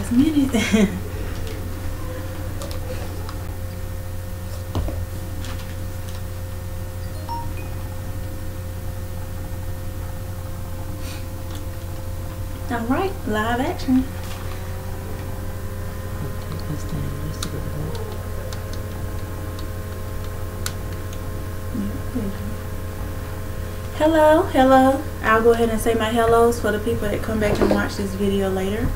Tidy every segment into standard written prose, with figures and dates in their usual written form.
last minute. All right, live action. Hello, hello. I'll go ahead and say my hellos for the people that come back and watch this video later.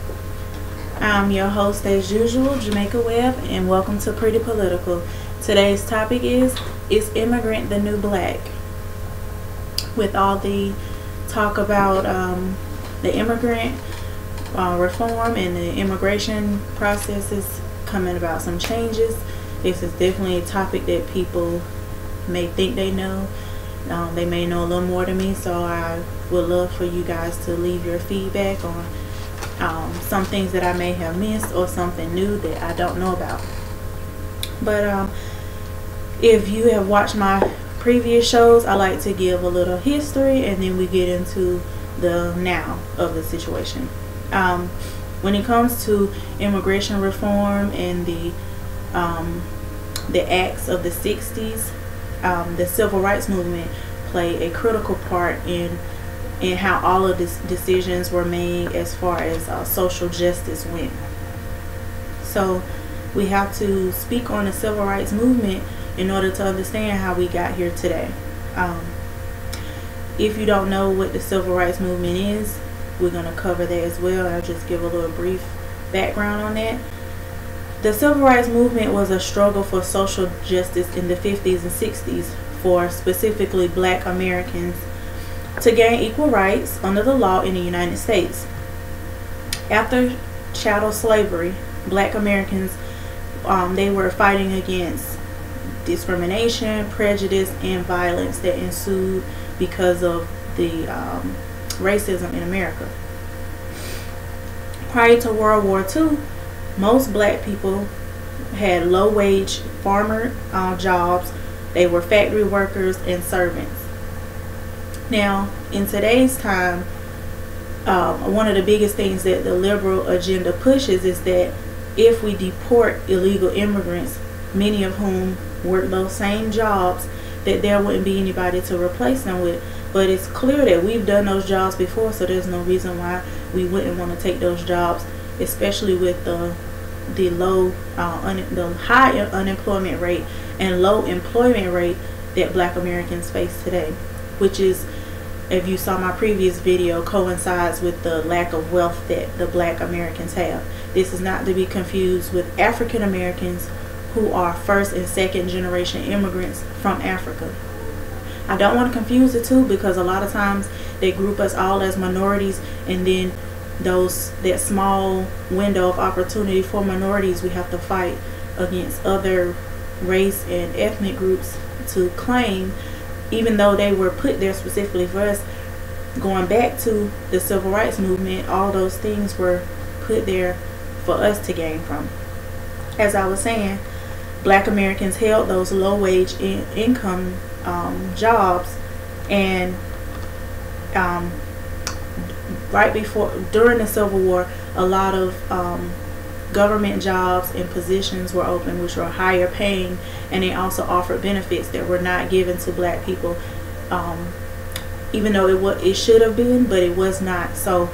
I'm your host as usual, Jamakah Webb, and welcome to Pretty Political. Today's topic is Immigrant the New Black? With all the talk about the immigrant reform and the immigration processes coming about some changes, this is definitely a topic that people may think they know. They may know a little more than me, so I would love for you guys to leave your feedback on some things that I may have missed or something new that I don't know about. But if you have watched my previous shows, I like to give a little history and then we get into the now of the situation. When it comes to immigration reform and the acts of the 60s, the civil rights movement played a critical part in how all of these decisions were made as far as social justice went. So we have to speak on the civil rights movement in order to understand how we got here today. If you don't know what the civil rights movement is, we're going to cover that as well. I'll just give a little brief background on that. The civil rights movement was a struggle for social justice in the 50s and 60s for specifically black Americans to gain equal rights under the law in the United States. After chattel slavery, black Americans, they were fighting against discrimination, prejudice, and violence that ensued because of the racism in America. Prior to World War II, most black people had low-wage farmer jobs. They were factory workers and servants. Now, in today's time, one of the biggest things that the liberal agenda pushes is that if we deport illegal immigrants, many of whom work those same jobs, that there wouldn't be anybody to replace them with. But it's clear that we've done those jobs before, so there's no reason why we wouldn't want to take those jobs, especially with the high unemployment rate and low employment rate that black Americans face today, which is, if you saw my previous video, coincides with the lack of wealth that the black Americans have. This is not to be confused with African Americans who are first and second generation immigrants from Africa. I don't want to confuse the two because a lot of times they group us all as minorities, and then that small window of opportunity for minorities, we have to fight against other race and ethnic groups to claim, even though they were put there specifically for us. Going back to the civil rights movement, all those things were put there for us to gain from. As I was saying, black Americans held those low wage income jobs, and during the Civil War, a lot of government jobs and positions were open which were higher paying, and they also offered benefits that were not given to black people, even though it should have been, but it was not. So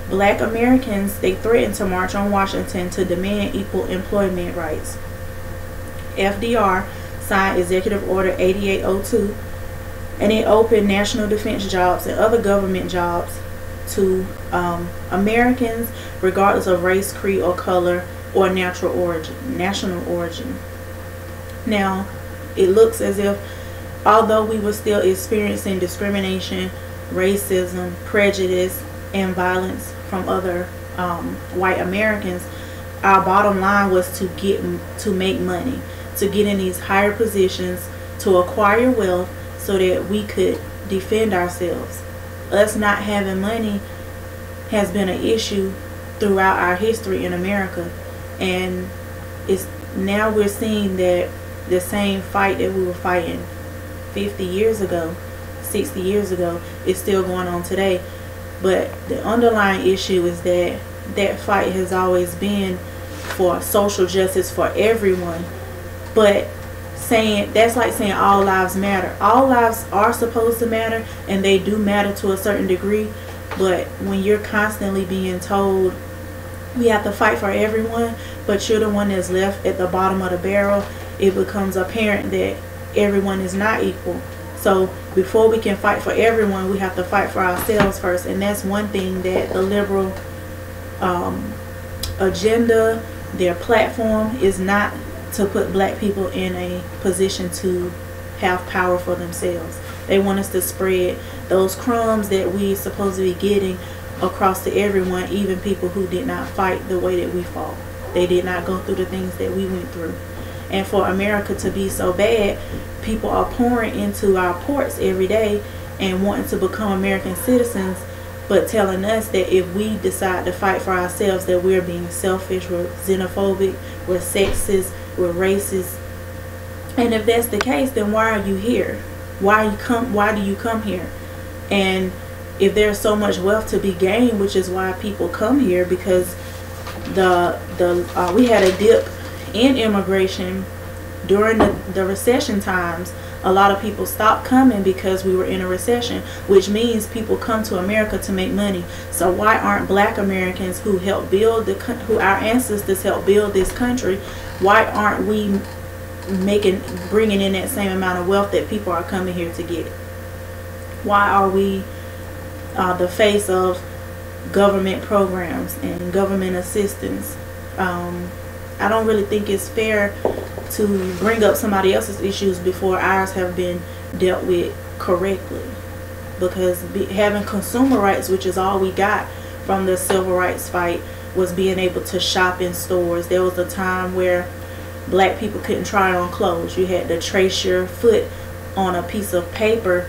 black Americans, they threatened to march on Washington to demand equal employment rights. FDR signed Executive Order 8802, and it opened national defense jobs and other government jobs to Americans regardless of race, creed, or color, or national origin. Now, it looks as if, although we were still experiencing discrimination, racism, prejudice, and violence from other white Americans, our bottom line was to make money, to get in these higher positions, to acquire wealth so that we could defend ourselves. Us not having money has been an issue throughout our history in America, and now we're seeing that the same fight that we were fighting 50 years ago, 60 years ago, is still going on today. But the underlying issue is that that fight has always been for social justice for everyone. But saying that's like saying all lives matter. All lives are supposed to matter, and they do matter to a certain degree. But when you're constantly being told we have to fight for everyone, but you're the one that's left at the bottom of the barrel, it becomes apparent that everyone is not equal. So before we can fight for everyone, we have to fight for ourselves first. And that's one thing that the liberal agenda, their platform, is not to put black people in a position to have power for themselves. They want us to spread those crumbs that we supposed to be getting across to everyone, even people who did not fight the way that we fought. They did not go through the things that we went through. And for America to be so bad, people are pouring into our ports every day and wanting to become American citizens, but telling us that if we decide to fight for ourselves, that we're being selfish, we're xenophobic, we're sexist, we're racist. And if that's the case, then why are you here? Why do you come here? And if there's so much wealth to be gained, which is why people come here, because we had a dip in immigration during the recession times. A lot of people stopped coming because we were in a recession, which means people come to America to make money. So why aren't black Americans who helped build who our ancestors helped build this country, why aren't we bringing in that same amount of wealth that people are coming here to get? Why are we the face of government programs and government assistance? I don't really think it's fair to bring up somebody else's issues before ours have been dealt with correctly. Because having consumer rights, which is all we got from the civil rights fight, was being able to shop in stores. There was a time where black people couldn't try on clothes. You had to trace your foot on a piece of paper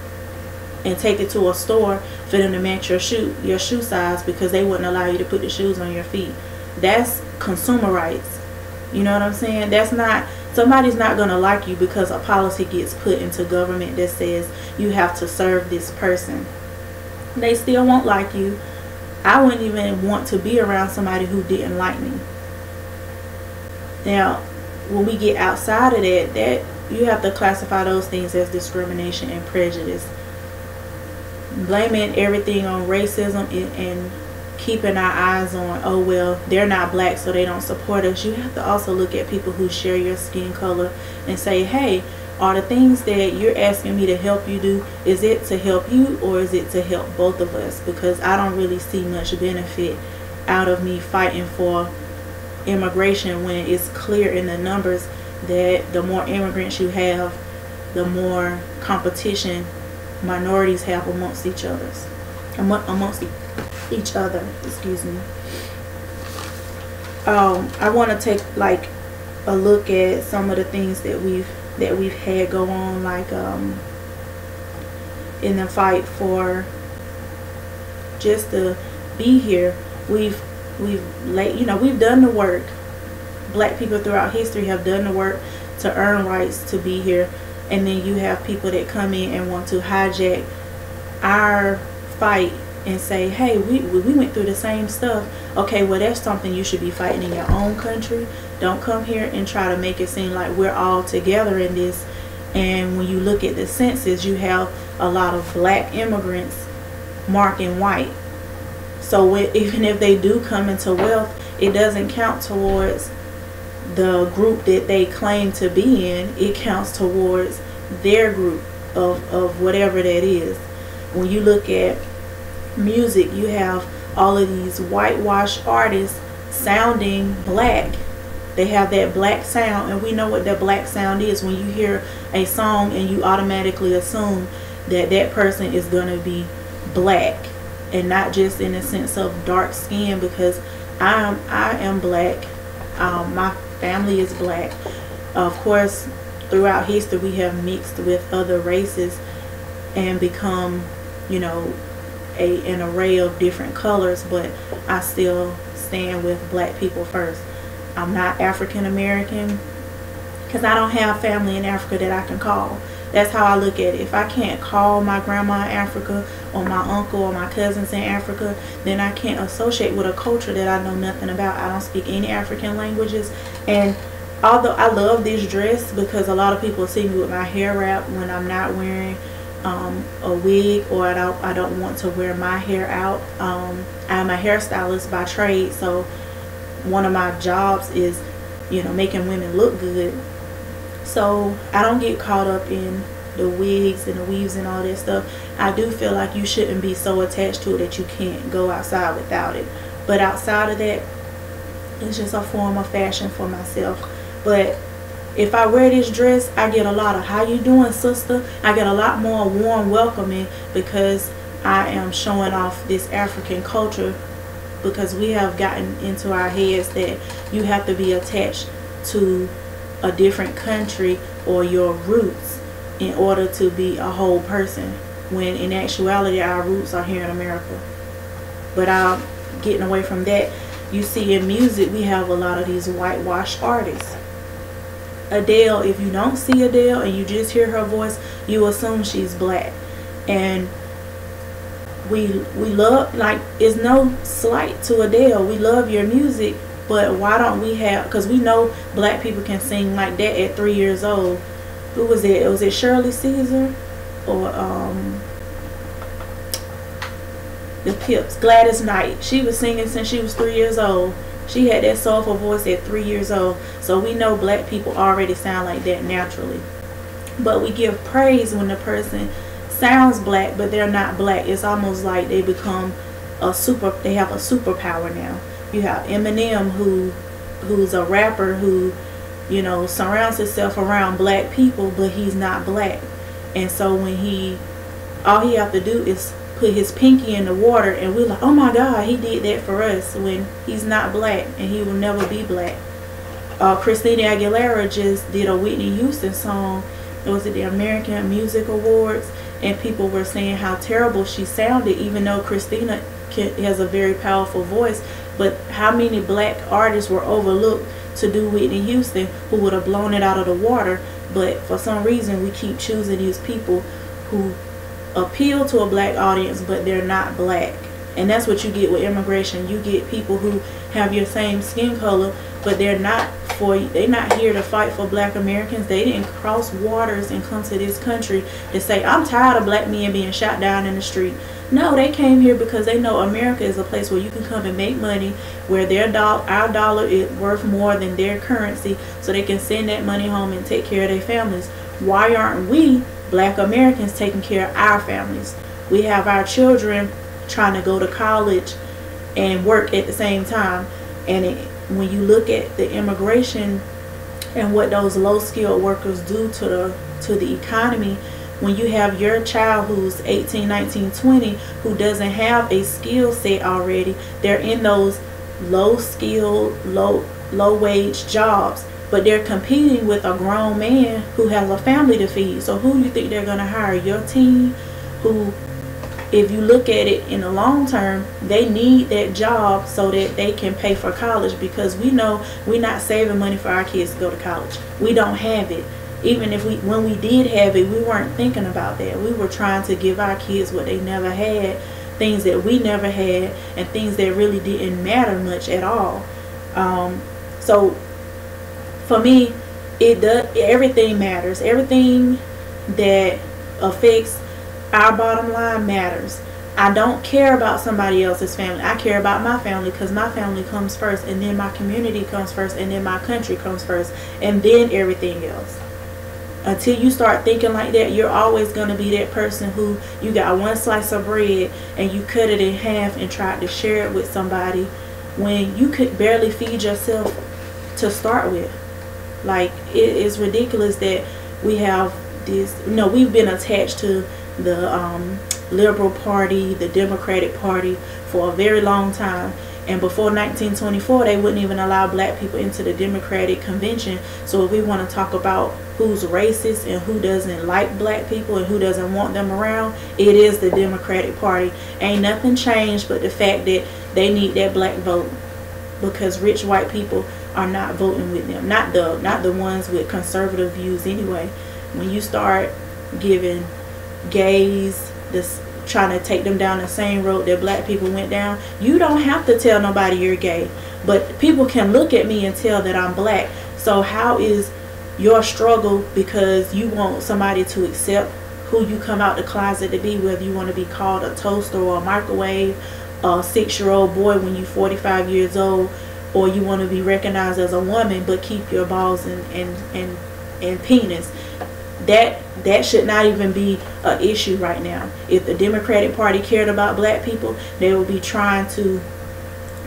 and take it to a store for them to match your shoe size, because they wouldn't allow you to put the shoes on your feet. That's consumer rights. You know what I'm saying? That's not, somebody's not going to like you because a policy gets put into government that says you have to serve this person. They still won't like you. I wouldn't even want to be around somebody who didn't like me. Now, when we get outside of that you have to classify those things as discrimination and prejudice. Blaming everything on racism and keeping our eyes on, oh well, they're not black so they don't support us. You have to also look at people who share your skin color and say, hey, are the things that you're asking me to help you do, is it to help you or is it to help both of us? Because I don't really see much benefit out of me fighting for immigration when it's clear in the numbers that the more immigrants you have, the more competition minorities have amongst each other. Excuse me. I want to take like a look at some of the things that we've had go on, like in the fight for just to be here. We've done the work. Black people throughout history have done the work to earn rights to be here, and then you have people that come in and want to hijack our fight and say, hey, we went through the same stuff. Okay, well, that's something you should be fighting in your own country. Don't come here and try to make it seem like we're all together in this. And when you look at the census, you have a lot of black immigrants marking white. So even if they do come into wealth, it doesn't count towards the group that they claim to be in. It counts towards their group of whatever that is. When you look at music, you have all of these whitewashed artists sounding black. They have that black sound, and we know what that black sound is. When you hear a song and you automatically assume that that person is going to be black, and not just in the sense of dark skin, because I am black. My family is black. Of course, throughout history we have mixed with other races and become, an array of different colors, but I still stand with black people first. I'm not African American because I don't have family in Africa that I can call. That's how I look at it. If I can't call my grandma in Africa or my uncle or my cousins in Africa, then I can't associate with a culture that I know nothing about. I don't speak any African languages. And although I love this dress because a lot of people see me with my hair wrapped when I'm not wearing a wig, or I don't want to wear my hair out. I'm a hairstylist by trade, so one of my jobs is, you know, making women look good. So I don't get caught up in the wigs and the weaves and all that stuff. I do feel like you shouldn't be so attached to it that you can't go outside without it. But outside of that, it's just a form of fashion for myself. But if I wear this dress, I get a lot of "how you doing, sister?" I get a lot more warm welcoming because I am showing off this African culture, because we have gotten into our heads that you have to be attached to a different country or your roots in order to be a whole person, when in actuality our roots are here in America. But I'm getting away from that. You see, in music we have a lot of these whitewashed artists. Adele, if you don't see Adele and you just hear her voice, you assume she's black. And we love, like, it's no slight to Adele, we love your music, but why don't we have, because we know black people can sing like that at 3 years old. Who was it? Was it Shirley Caesar or the Pips? Gladys Knight. She was singing since she was 3 years old. She had that soulful voice at 3 years old. So we know black people already sound like that naturally. But we give praise when the person sounds black but they're not black. It's almost like they become they have a superpower now. You have Eminem, who's a rapper who, you know, surrounds himself around black people, but he's not black. And so when all he have to do is put his pinky in the water and we're like, oh my God, he did that for us, when he's not black and he will never be black. Christina Aguilera just did a Whitney Houston song. It was at the American Music Awards, and people were saying how terrible she sounded, even though Christina has a very powerful voice. But how many black artists were overlooked to do Whitney Houston, who would have blown it out of the water? But for some reason we keep choosing these people who appeal to a black audience but they're not black. And that's what you get with immigration. You get people who have your same skin color, but they're not here to fight for black Americans. They didn't cross waters and come to this country to say, I'm tired of black men being shot down in the street. No, they came here because they know America is a place where you can come and make money, where our dollar is worth more than their currency, so they can send that money home and take care of their families. Why aren't we black Americans taking care of our families? We have our children trying to go to college and work at the same time. And when you look at the immigration and what those low-skilled workers do to the economy, when you have your child who's 18, 19, 20, who doesn't have a skill set already, they're in those low-skilled, low-wage jobs, but they're competing with a grown man who has a family to feed. So who do you think they're going to hire? Your team, who, if you look at it in the long term, they need that job so that they can pay for college, because we know we're not saving money for our kids to go to college. We don't have it. Even if when we did have it, we weren't thinking about that. We were trying to give our kids what they never had, things that we never had, and things that really didn't matter much at all. So for me, everything matters. Everything that affects our bottom line matters. I don't care about somebody else's family. I care about my family, because my family comes first, and then my community comes first, and then my country comes first, and then everything else. Until you start thinking like that, you're always going to be that person who, you got one slice of bread and you cut it in half and tried to share it with somebody when you could barely feed yourself to start with. Like, it is ridiculous that we have this, we've been attached to the Liberal Party, the Democratic Party, for a very long time. And before 1924, they wouldn't even allow black people into the Democratic Convention. So if we want to talk about who's racist and who doesn't like black people and who doesn't want them around, it is the Democratic Party. Ain't nothing changed but the fact that they need that black vote, because rich white people are not voting with them. Not the ones with conservative views anyway. When you start giving gays this, trying to take them down the same road that black people went down. You don't have to tell nobody you're gay, but people can look at me and tell that I'm black. So how is your struggle because you want somebody to accept who you come out the closet to be, whether you want to be called a toaster or a microwave, a 6-year-old boy when you're 45 years old, or you want to be recognized as a woman but keep your balls and penis? That should not even be an issue right now. If the Democratic Party cared about black people, they would be trying to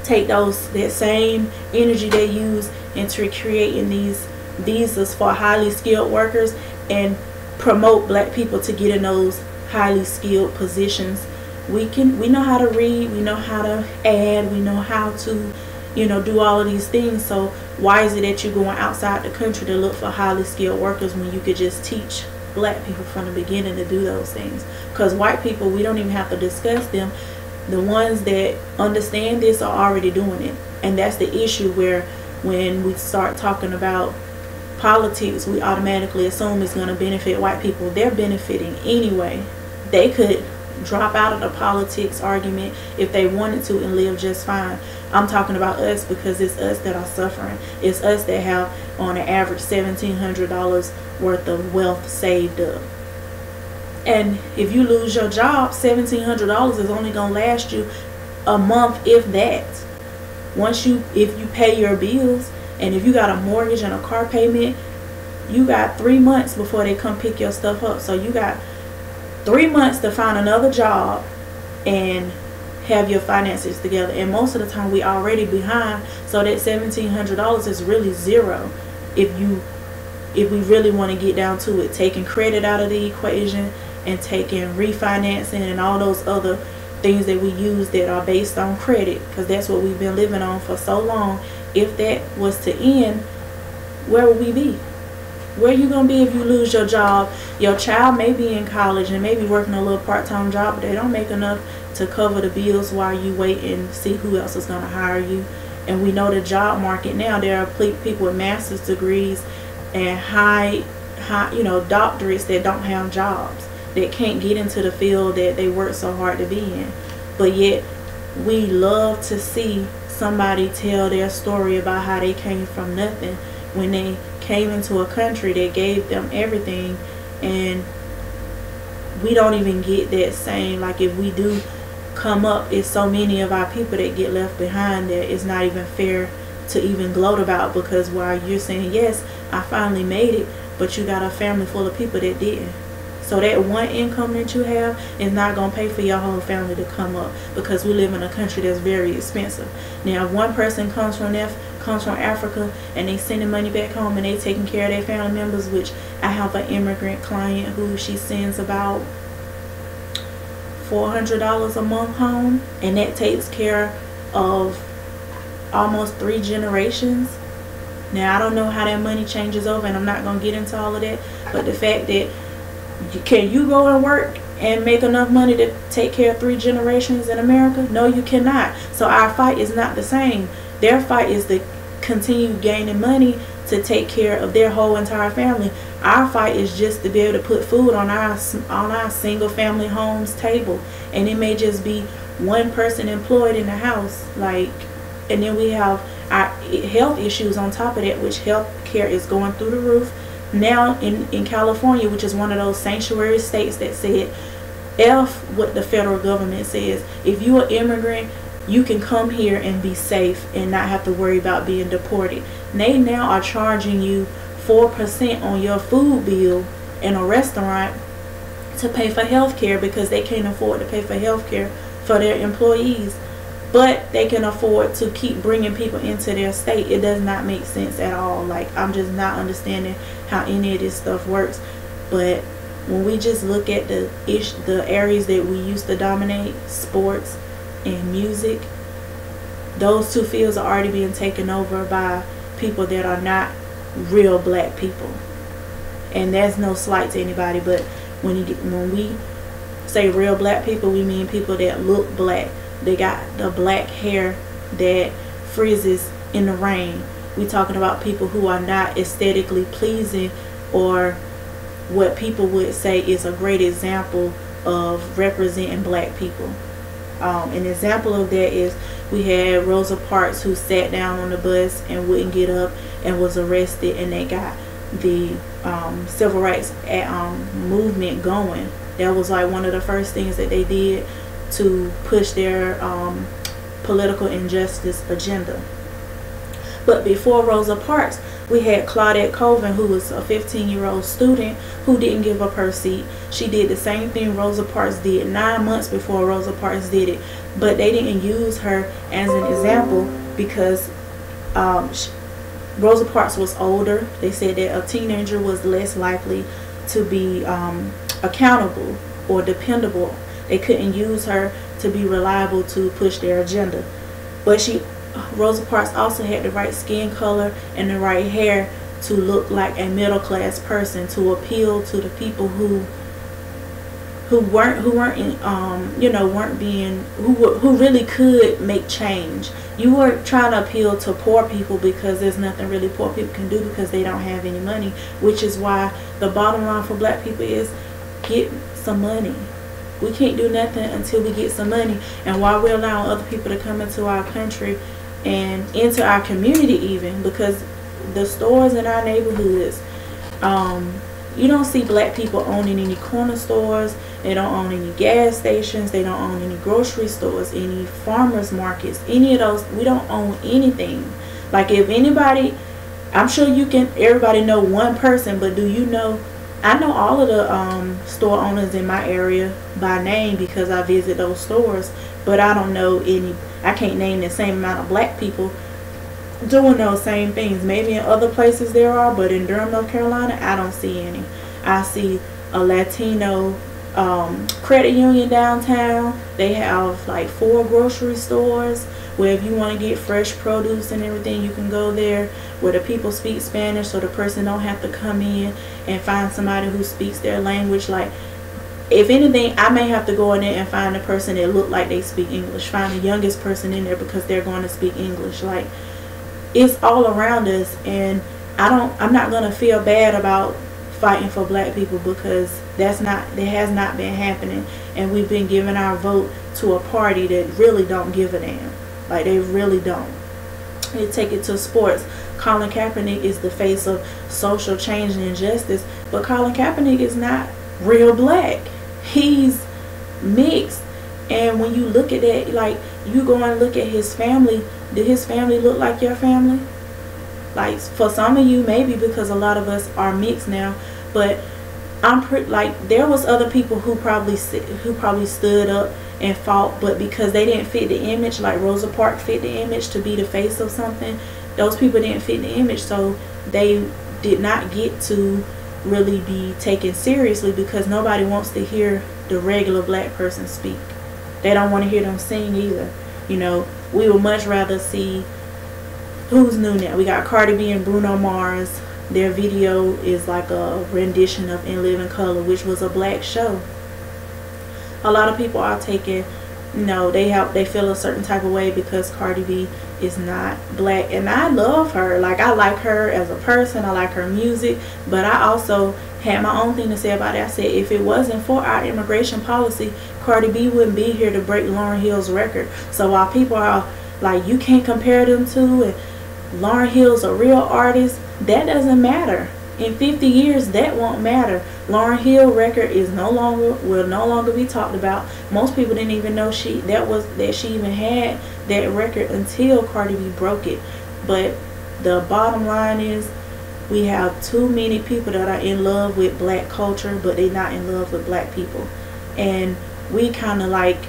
take that same energy they use into creating these visas for highly skilled workers and promote black people to get in those highly skilled positions. We know how to read, we know how to add, we know how to, do all of these things. So why is it that you're going outside the country to look for highly skilled workers when you could just teach black people from the beginning to do those things? Because white people, we don't even have to discuss them. The ones that understand this are already doing it. And that's the issue, where when we start talking about politics, we automatically assume it's going to benefit white people. They're benefiting anyway. They could drop out of the politics argument if they wanted to and live just fine. I'm talking about us, because it's us that are suffering. It's us that have on an average $1,700 worth of wealth saved up. And if you lose your job, $1,700 is only going to last you a month, if that. If you pay your bills, and if you got a mortgage and a car payment, you got 3 months before they come pick your stuff up. So you got 3 months to find another job and have your finances together. And most of the time we already behind, so that $1,700 is really zero if we really want to get down to it, taking credit out of the equation and taking refinancing and all those other things that we use that are based on credit, because that's what we've been living on for so long. If that was to end, where would we be? Where are you going to be if you lose your job? Your child may be in college and maybe working a little part-time job, but they don't make enough to cover the bills while you wait and see who else is going to hire you. And we know the job market now, there are people with master's degrees and high doctorates that don't have jobs, that can't get into the field that they work so hard to be in. But yet we love to see somebody tell their story about how they came from nothing when they came into a country that gave them everything. And we don't even get that same, like, if we do come up, it's so many of our people that get left behind that it's not even fair to even gloat about, because while you're saying, yes, I finally made it, but you got a family full of people that didn't. So that one income that you have is not going to pay for your whole family to come up, because we live in a country that's very expensive. Now, if one person comes from Africa and they sending money back home and they taking care of their family members, which I have an immigrant client who she sends about $400 a month home, and that takes care of almost 3 generations. Now, I don't know how that money changes over, and I'm not going to get into all of that, but the fact that can you go and work and make enough money to take care of 3 generations in America? No, you cannot. So our fight is not the same. Their fight is to continue gaining money to take care of their whole entire family. Our fight is just to be able to put food on our single family homes table, and it may just be one person employed in the house, and then we have our health issues on top of that, which health care is going through the roof now in California, which is one of those sanctuary states that said F what the federal government says. If you're an immigrant, you can come here and be safe and not have to worry about being deported. They now are charging you 4% on your food bill in a restaurant to pay for health care, because they can't afford to pay for health care for their employees, but they can afford to keep bringing people into their state. It does not make sense at all. I'm just not understanding how any of this stuff works. But when we just look at the areas that we used to dominate, sports and music, those 2 fields are already being taken over by people that are not real black people. And there's no slight to anybody, but when we say real black people, we mean people that look black. They got the black hair that frizzes in the rain. We talking about people who are not aesthetically pleasing or what people would say is a great example of representing black people. An example of that is we had Rosa Parks, who sat down on the bus and wouldn't get up and was arrested, and they got the civil rights movement going. That was like one of the first things that they did to push their political injustice agenda. But before Rosa Parks, we had Claudette Colvin, who was a 15-year-old student who didn't give up her seat. She did the same thing Rosa Parks did 9 months before Rosa Parks did it. But they didn't use her as an example because Rosa Parks was older. They said that a teenager was less likely to be accountable or dependable. They couldn't use her to be reliable to push their agenda. But Rosa Parks also had the right skin color and the right hair to look like a middle class person, to appeal to the people who really could make change. You were trying to appeal to poor people because there's nothing really poor people can do because they don't have any money, which is why the bottom line for black people is get some money. We can't do nothing until we get some money. And while we're allowing other people to come into our country and into our community, even because the stores in our neighborhoods, you don't see black people owning any corner stores. They don't own any gas stations. They don't own any grocery stores, any farmers markets, any of those. We don't own anything. Like, if anybody, I'm sure everybody know one person, but do you know, I know all of the store owners in my area by name because I visit those stores, but I don't know any. I can't name the same amount of black people doing those same things. Maybe in other places there are, but in Durham, North Carolina, I don't see any. I see a Latino credit union downtown. They have like 4 grocery stores where if you want to get fresh produce and everything, you can go there, where the people speak Spanish, so the person don't have to come in and find somebody who speaks their language. Like, if anything, I may have to go in there and find a person that look like they speak English, find the youngest person in there because they're going to speak English. Like, it's all around us, and I'm not gonna feel bad about fighting for black people because that has not been happening, and we've been giving our vote to a party that really don't give a damn. Like, they really don't. They take it to sports. Colin Kaepernick is the face of social change and injustice, but Colin Kaepernick is not real black. He's mixed. And when you look at that, like, you go and look at his family, did his family look like your family? Like, for some of you, maybe, because a lot of us are mixed now, but like, there was other people who probably stood up and fought, but because they didn't fit the image, like Rosa Parks fit the image to be the face of something, those people didn't fit the image, so they did not get to really be taken seriously because nobody wants to hear the regular black person speak. They don't want to hear them sing either. You know, we would much rather see, who's new now? We got Cardi B and Bruno Mars. Their video is like a rendition of In Living Color, which was a black show. A lot of people are taking, they feel a certain type of way because Cardi B is not black, and I love her. Like, I like her as a person, I like her music, but I also had my own thing to say about it. I said, if it wasn't for our immigration policy, Cardi B wouldn't be here to break Lauryn Hill's record. So while people are like, you can't compare them to, and Lauryn Hill's a real artist, that doesn't matter. In 50 years, that won't matter. Lauryn Hill record will no longer be talked about. Most people didn't even know that she even had that record until Cardi B broke it. But the bottom line is, we have too many people that are in love with black culture, but they're not in love with black people. And we kind of like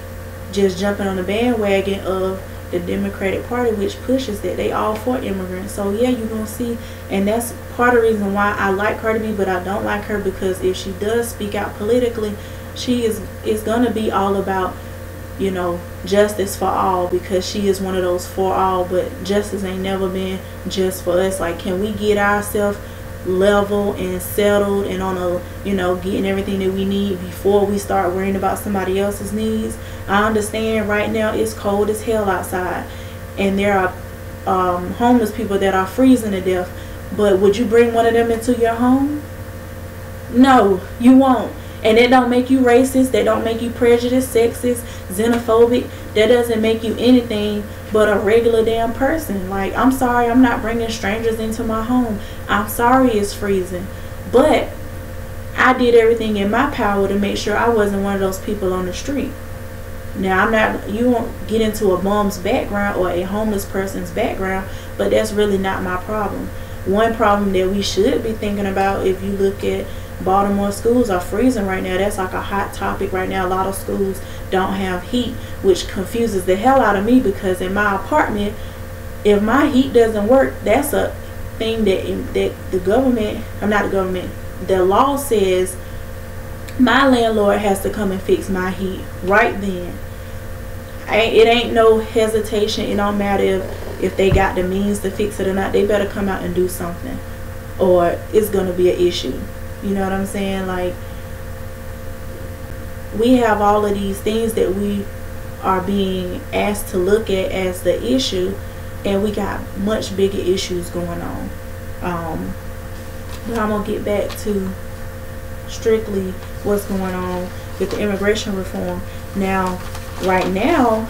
just jumping on the bandwagon of the Democratic Party, which pushes that they all for immigrants. So yeah, you're gonna see, and that's part of the reason why I like Cardi B, but I don't like her, because if she does speak out politically, she is gonna be all about, justice for all, because she is one of those for all, but justice ain't never been just for us. Like, can we get ourselves level and settled and on a, getting everything that we need before we start worrying about somebody else's needs? I understand right now it's cold as hell outside, and there are homeless people that are freezing to death, but would you bring one of them into your home? No, you won't. And it don't make you racist. That don't make you prejudiced, sexist, xenophobic. That doesn't make you anything but a regular damn person. Like, I'm sorry, I'm not bringing strangers into my home. I'm sorry it's freezing. But I did everything in my power to make sure I wasn't one of those people on the street. Now, you won't get into a bum's background or a homeless person's background, but that's really not my problem. One problem that we should be thinking about, if you look at Baltimore, schools are freezing right now. That's like a hot topic right now. A lot of schools don't have heat, which confuses the hell out of me, because in my apartment, if my heat doesn't work, that's a thing that the government, I'm not the government, the law says my landlord has to come and fix my heat right then. It ain't no hesitation. It don't matter if they got the means to fix it or not. They better come out and do something, or it's gonna be an issue. You know what I'm saying? Like, we have all of these things that we are being asked to look at as the issue, and we got much bigger issues going on. But I'm gonna get back to strictly what's going on with the immigration reform. Now, right now,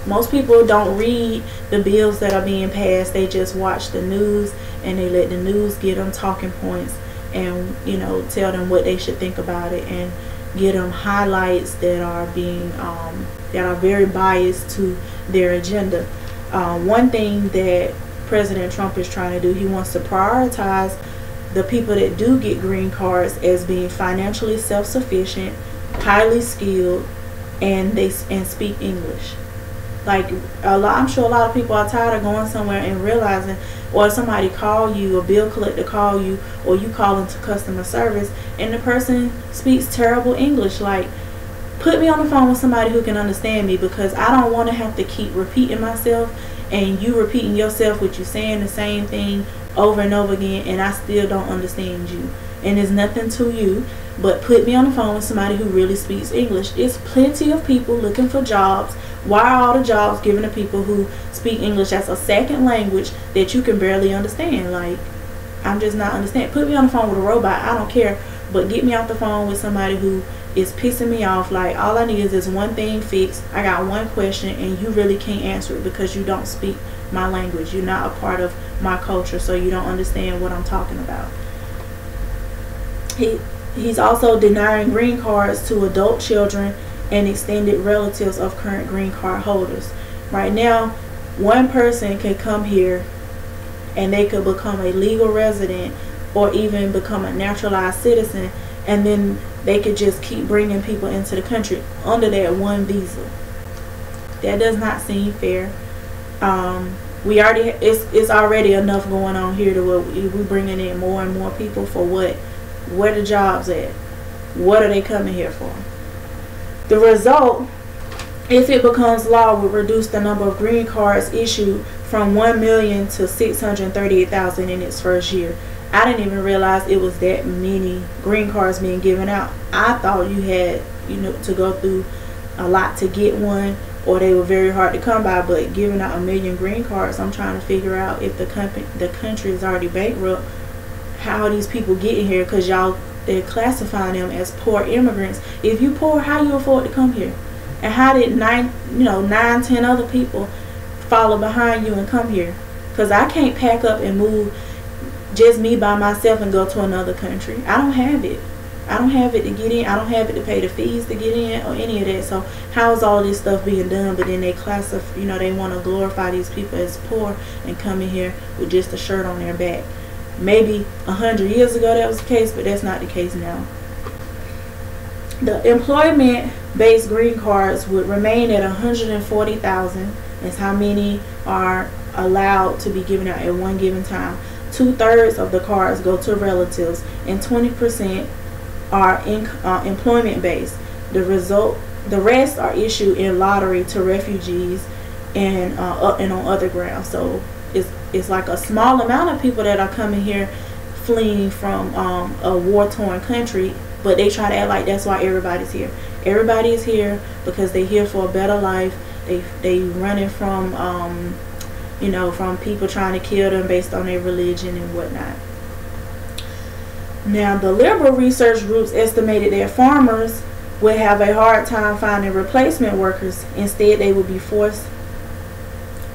most people don't read the bills that are being passed. They just watch the news, and they let the news get them talking points, and, you know, tell them what they should think about it, and get them highlights that are being that are very biased to their agenda. One thing that President Trump is trying to do, he wants to prioritize the people that do get green cards as being financially self-sufficient, highly skilled, and speak English. Like, I'm sure a lot of people are tired of going somewhere and realizing, or somebody call you, a bill collector call you, or you call into customer service, and the person speaks terrible English. Like, put me on the phone with somebody who can understand me, because I don't want to have to keep repeating myself, and you repeating yourself, with you saying the same thing over and over again, and I still don't understand you. And there's nothing to you, but put me on the phone with somebody who really speaks English. There's plenty of people looking for jobs. Why are all the jobs given to people who speak English as a second language that you can barely understand? Like, I'm just not understanding. Put me on the phone with a robot, I don't care, but get me off the phone with somebody who is pissing me off. Like, all I need is this one thing fixed. I got one question, and you really can't answer it because you don't speak my language. You're not a part of my culture, so you don't understand what I'm talking about. He's also denying green cards to adult children and extended relatives of current green card holders. Right now, one person can come here and they could become a legal resident, or even become a naturalized citizen, and then they could just keep bringing people into the country under that one visa. That does not seem fair. It's already enough going on here to where we're bringing in more and more people for what? Where the jobs at? What are they coming here for? The result, if it becomes law, would reduce the number of green cards issued from 1 million to 638,000 in its first year. I didn't even realize it was that many green cards being given out. I thought you had, to go through a lot to get one, or they were very hard to come by. But giving out 1 million green cards, I'm trying to figure out if the country is already bankrupt, how are these people getting here? Because they're classifying them as poor immigrants. If you poor, how you afford to come here? And how did 9-10 other people follow behind you and come here? Because I can't pack up and move just me by myself and go to another country. I don't have it. I don't have it to get in. I don't have it to pay the fees to get in or any of that. So how is all this stuff being done? But then they classify, they want to glorify these people as poor and come in here with just a shirt on their back. Maybe 100 years ago that was the case, but that's not the case now. The employment-based green cards would remain at 140,000. That's how many are allowed to be given out at one given time. 2/3 of the cards go to relatives, and 20% are employment-based. The rest are issued in lottery to refugees and on other grounds. So it's like a small amount of people that are coming here fleeing from a war-torn country, but they try to act like that's why everybody's here. Everybody is here because they're here for a better life. They running from from people trying to kill them based on their religion and whatnot. Now, the liberal research groups estimated that farmers would have a hard time finding replacement workers. Instead, they would be forced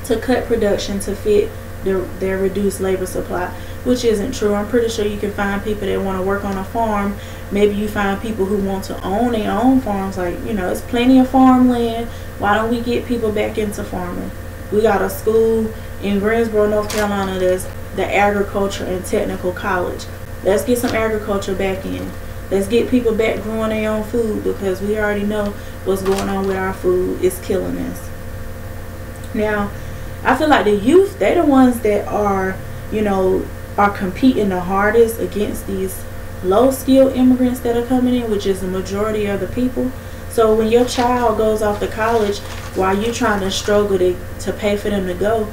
to cut production to fit their reduced labor supply, which isn't true. I'm pretty sure you can find people that want to work on a farm. Maybe you find people who want to own their own farms. Like, you know, it's plenty of farmland. Why don't we get people back into farming? We got a school in Greensboro, North Carolina, that's the Agriculture and Technical College. Let's get some agriculture back in. Let's get people back growing their own food, because we already know what's going on with our food. It's killing us. Now, I feel like the youth, they're the ones that are, you know, are competing the hardest against these low-skilled immigrants that are coming in, which is the majority of the people. So when your child goes off to college while you're trying to struggle to pay for them to go,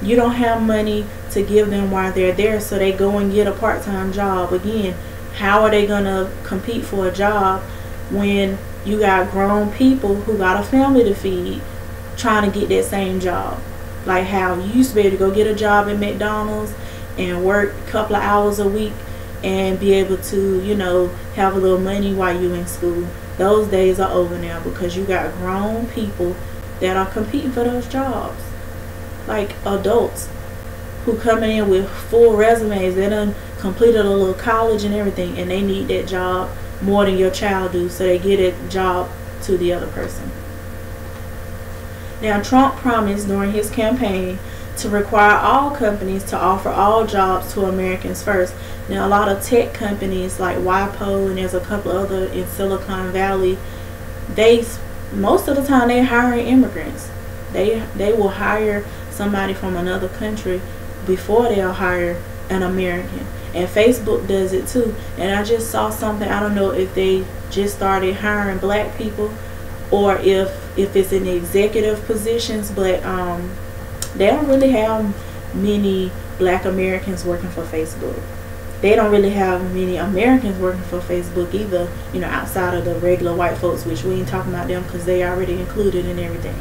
you don't have money to give them while they're there, so they go and get a part-time job. Again, how are they going to compete for a job when you got grown people who got a family to feed trying to get that same job? Like how you used to be able to go get a job at McDonald's and work a couple of hours a week and be able to, you know, have a little money while you in school. Those days are over now, because you got grown people that are competing for those jobs. Like adults who coming in with full resumes. They done completed a little college and everything, and they need that job more than your child do, so they get a job to the other person. Now, Trump promised during his campaign to require all companies to offer all jobs to Americans first. Now, a lot of tech companies like WIPO, and there's a couple other in Silicon Valley, most of the time they're hiring immigrants. They will hire somebody from another country before they'll hire an American. And Facebook does it too. And I just saw something, I don't know if they just started hiring black people or if it's in the executive positions, but they don't really have many black Americans working for Facebook. They don't really have many Americans working for Facebook either, you know, outside of the regular white folks, which we ain't talking about them because they already included in everything.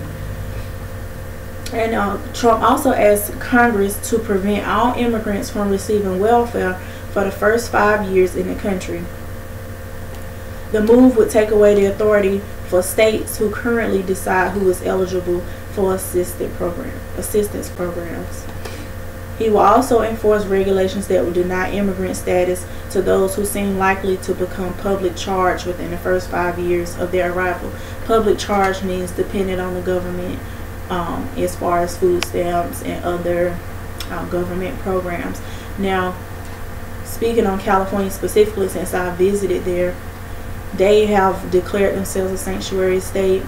And Trump also asked Congress to prevent all immigrants from receiving welfare for the first 5 years in the country. The move would take away the authority for states who currently decide who is eligible for assistance programs. He will also enforce regulations that will deny immigrant status to those who seem likely to become public charge within the first 5 years of their arrival. Public charge means dependent on the government as far as food stamps and other government programs. Now, speaking on California specifically, since I visited there, they have declared themselves a sanctuary state.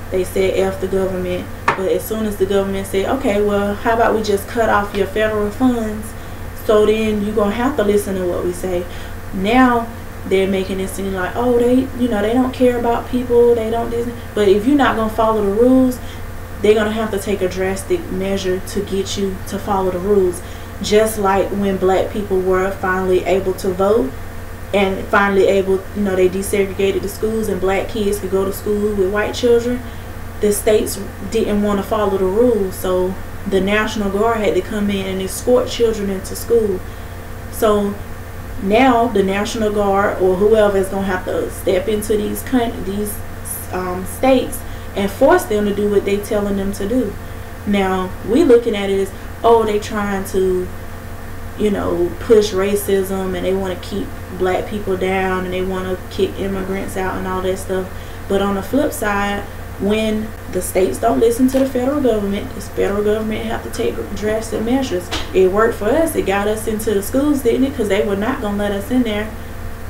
They said F the government. But as soon as the government said, okay, well, how about we just cut off your federal funds, so then you're going to have to listen to what we say. Now they're making it seem like, oh, they don't care about people, they don't do this. But if you're not going to follow the rules, they're going to have to take a drastic measure to get you to follow the rules. Just like when black people were finally able to vote and finally able, they desegregated the schools and black kids could go to school with white children. The states didn't want to follow the rules, so the National Guard had to come in and escort children into school. So now the National Guard or whoever is going to have to step into these states and force them to do what they're telling them to do. Now we looking at it as, oh, they trying to push racism and they want to keep black people down and they want to kick immigrants out and all that stuff. But on the flip side, when the states don't listen to the federal government, the federal government have to take drastic measures. It worked for us. It got us into the schools, didn't it? Because they were not going to let us in there.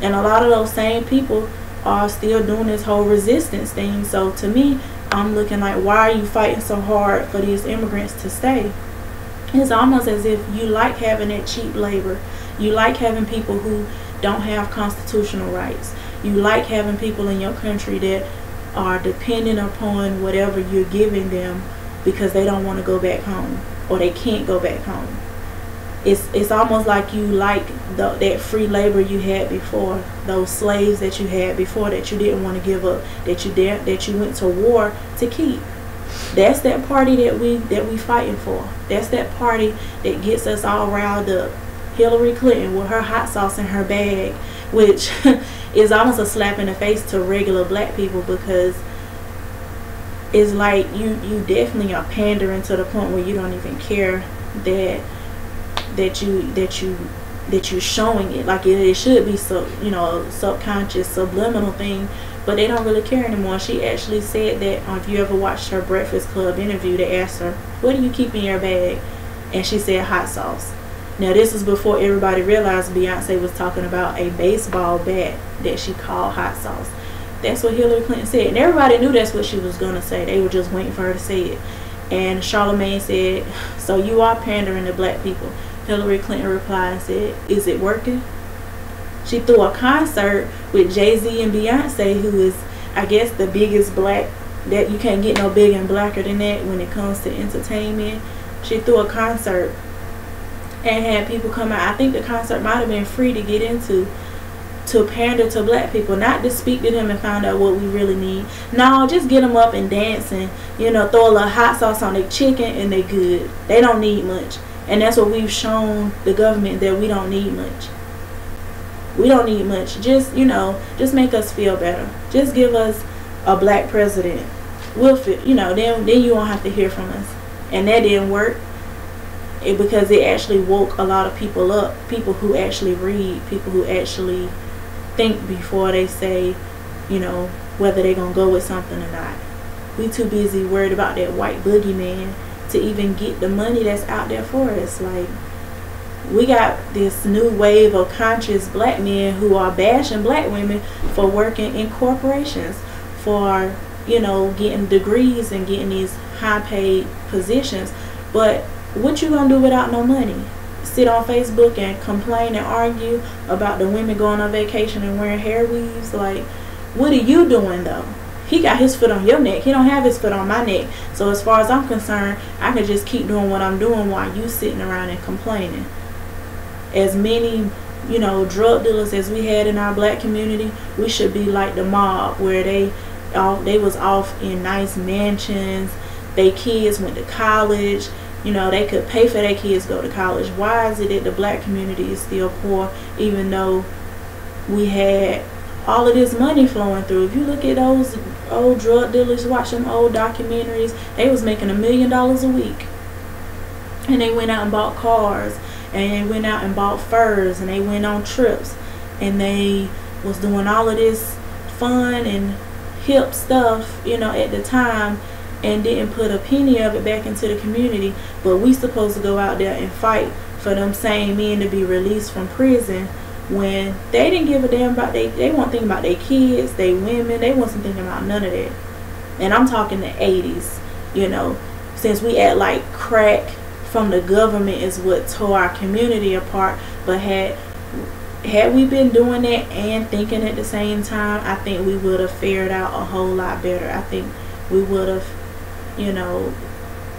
And a lot of those same people are still doing this whole resistance thing. So to me, I'm looking like, why are you fighting so hard for these immigrants to stay? It's almost as if you like having that cheap labor. You like having people who don't have constitutional rights. You like having people in your country that are dependent upon whatever you're giving them because they don't want to go back home or they can't go back home. It's almost like you like that free labor you had before, those slaves that you had before that you didn't want to give up, that you went to war to keep. That's that party that we fighting for. That's that party that gets us all riled up Hillary Clinton with her hot sauce in her bag, which is almost a slap in the face to regular black people, because it's like you definitely are pandering to the point where you don't even care that you're showing it. Like it should be so, you know, subconscious, subliminal thing, but they don't really care anymore. She actually said that if you ever watched her Breakfast Club interview, they asked her, what do you keep in your bag? And she said hot sauce. Now this is before everybody realized Beyonce was talking about a baseball bat that she called hot sauce. That's what Hillary Clinton said, and everybody knew that's what she was gonna say. They were just waiting for her to say it. And Charlamagne said, so you are pandering to black people. Hillary Clinton replied and said, is it working? She threw a concert with Jay-Z and Beyonce, who is, I guess, the biggest black, that you can't get no bigger and blacker than that when it comes to entertainment. She threw a concert and had people come out. I think the concert might have been free to get into, to pander to black people, not to speak to them and find out what we really need. No, just get them up and dancing, you know, throw a little hot sauce on their chicken and they good. They don't need much. And that's what we've shown the government, that we don't need much. We don't need much. Just, you know, just make us feel better. Just give us a black president. We'll feel, you know, then you won't have to hear from us. And that didn't work. Because it actually woke a lot of people up. People who actually read. People who actually think before they say, you know, whether they're going to go with something or not. We too busy worried about that white boogeyman to even get the money that's out there for us. Like, we got this new wave of conscious black men who are bashing black women for working in corporations, for, you know, getting degrees and getting these high paid positions. But what you gonna do without no money? Sit on Facebook and complain and argue about the women going on vacation and wearing hair weaves? Like, what are you doing though? He got his foot on your neck. He don't have his foot on my neck. So as far as I'm concerned, I can just keep doing what I'm doing while you sitting around and complaining. As many, you know, drug dealers as we had in our black community, we should be like the mob, where they was off in nice mansions. They kids went to college. You know, they could pay for their kids to go to college. Why is it that the black community is still poor, even though we had all of this money flowing through? If you look at those old drug dealers, watch them old documentaries, they was making $1 million a week. And they went out and bought cars, and they went out and bought furs, and they went on trips, and they was doing all of this fun and hip stuff, you know, at the time, and didn't put a penny of it back into the community. But we supposed to go out there and fight for them same men to be released from prison, when they didn't give a damn about they weren't thinking about their kids, they women, they wasn't thinking about none of that. And I'm talking the 80s, you know, since we act like crack from the government is what tore our community apart. But had we been doing that and thinking at the same time, I think we would have fared out a whole lot better. I think we would have, you know,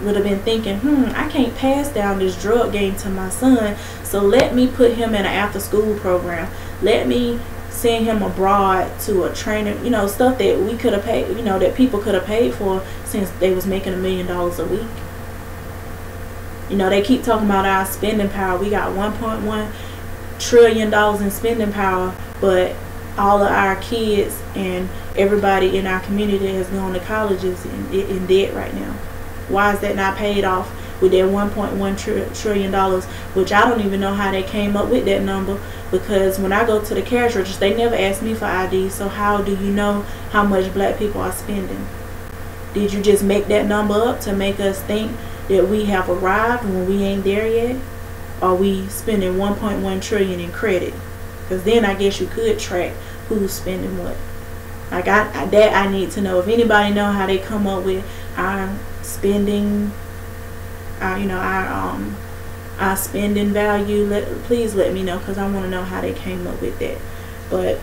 would have been thinking, I can't pass down this drug game to my son, so let me put him in an after school program. Let me send him abroad to a trainer, you know, stuff that we could have paid, you know, that people could have paid for, since they was making $1 million a week. You know, they keep talking about our spending power. We got $1.1 trillion in spending power, but all of our kids and everybody in our community has gone to colleges in debt right now. Why is that not paid off with that $1.1 trillion, which I don't even know how they came up with that number, because when I go to the cash register, they never ask me for ID. So how do you know how much black people are spending? Did you just make that number up to make us think that we have arrived when we ain't there yet? Are we spending 1.1 trillion in credit? Because then I guess you could track who's spending what. Like that I need to know. If anybody know how they come up with our spending, our spending value, please let me know, because I want to know how they came up with that. But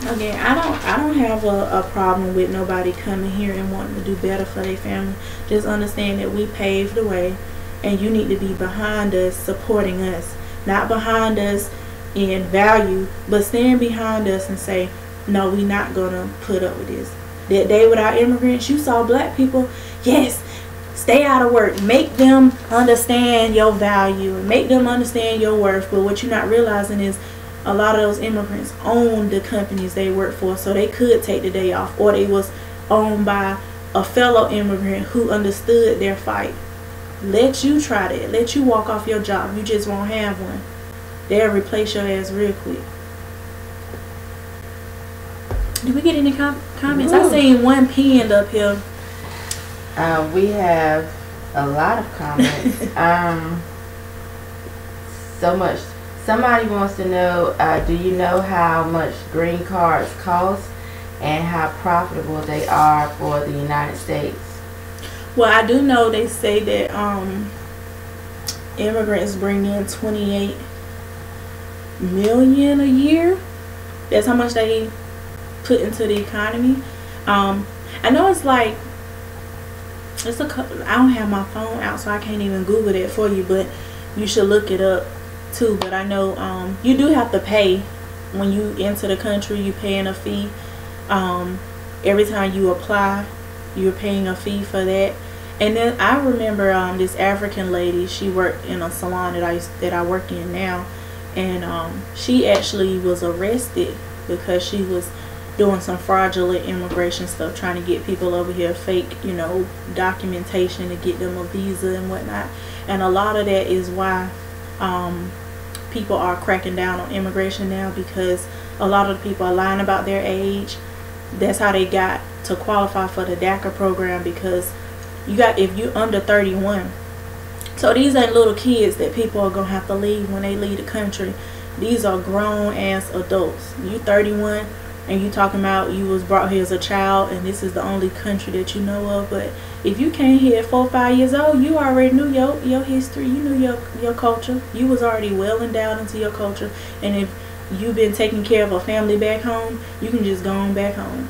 again, I don't have a problem with nobody coming here and wanting to do better for their family. Just understand that we paved the way, and you need to be behind us, supporting us, not behind us in value, but stand behind us and say, no, we not gonna put up with this. That day without immigrants, you saw black people, yes, stay out of work. Make them understand your value and make them understand your worth. But what you're not realizing is a lot of those immigrants own the companies they work for, so they could take the day off, or they was owned by a fellow immigrant who understood their fight. Let you try that. Let you walk off your job. You just won't have one. They'll replace your ass real quick. Did we get any comments? I seen one pinned up here. We have a lot of comments. So much. Somebody wants to know, do you know how much green cards cost and how profitable they are for the United States? Well, I do know they say that immigrants bring in 28 million a year. That's how much they put into the economy. I know it's like, I don't have my phone out, so I can't even Google that for you, but you should look it up too. But I know you do have to pay when you enter the country. You paying a fee. Every time you apply, you're paying a fee for that. And then I remember this African lady, she worked in a salon that I work in now, and she actually was arrested because she was doing some fraudulent immigration stuff, trying to get people over here, fake, you know, documentation to get them a visa and whatnot. And a lot of that is why people are cracking down on immigration now, because a lot of the people are lying about their age. That's how they got to qualify for the DACA program, because you got, if you're under 31, so these ain't little kids that people are gonna have to leave when they leave the country. These are grown ass adults. You 31 and you talking about you was brought here as a child and this is the only country that you know of. But if you came here at 4 or 5 years old, you already knew your history, you knew your culture. You was already well endowed into your culture. And if you've been taking care of a family back home, you can just go on back home.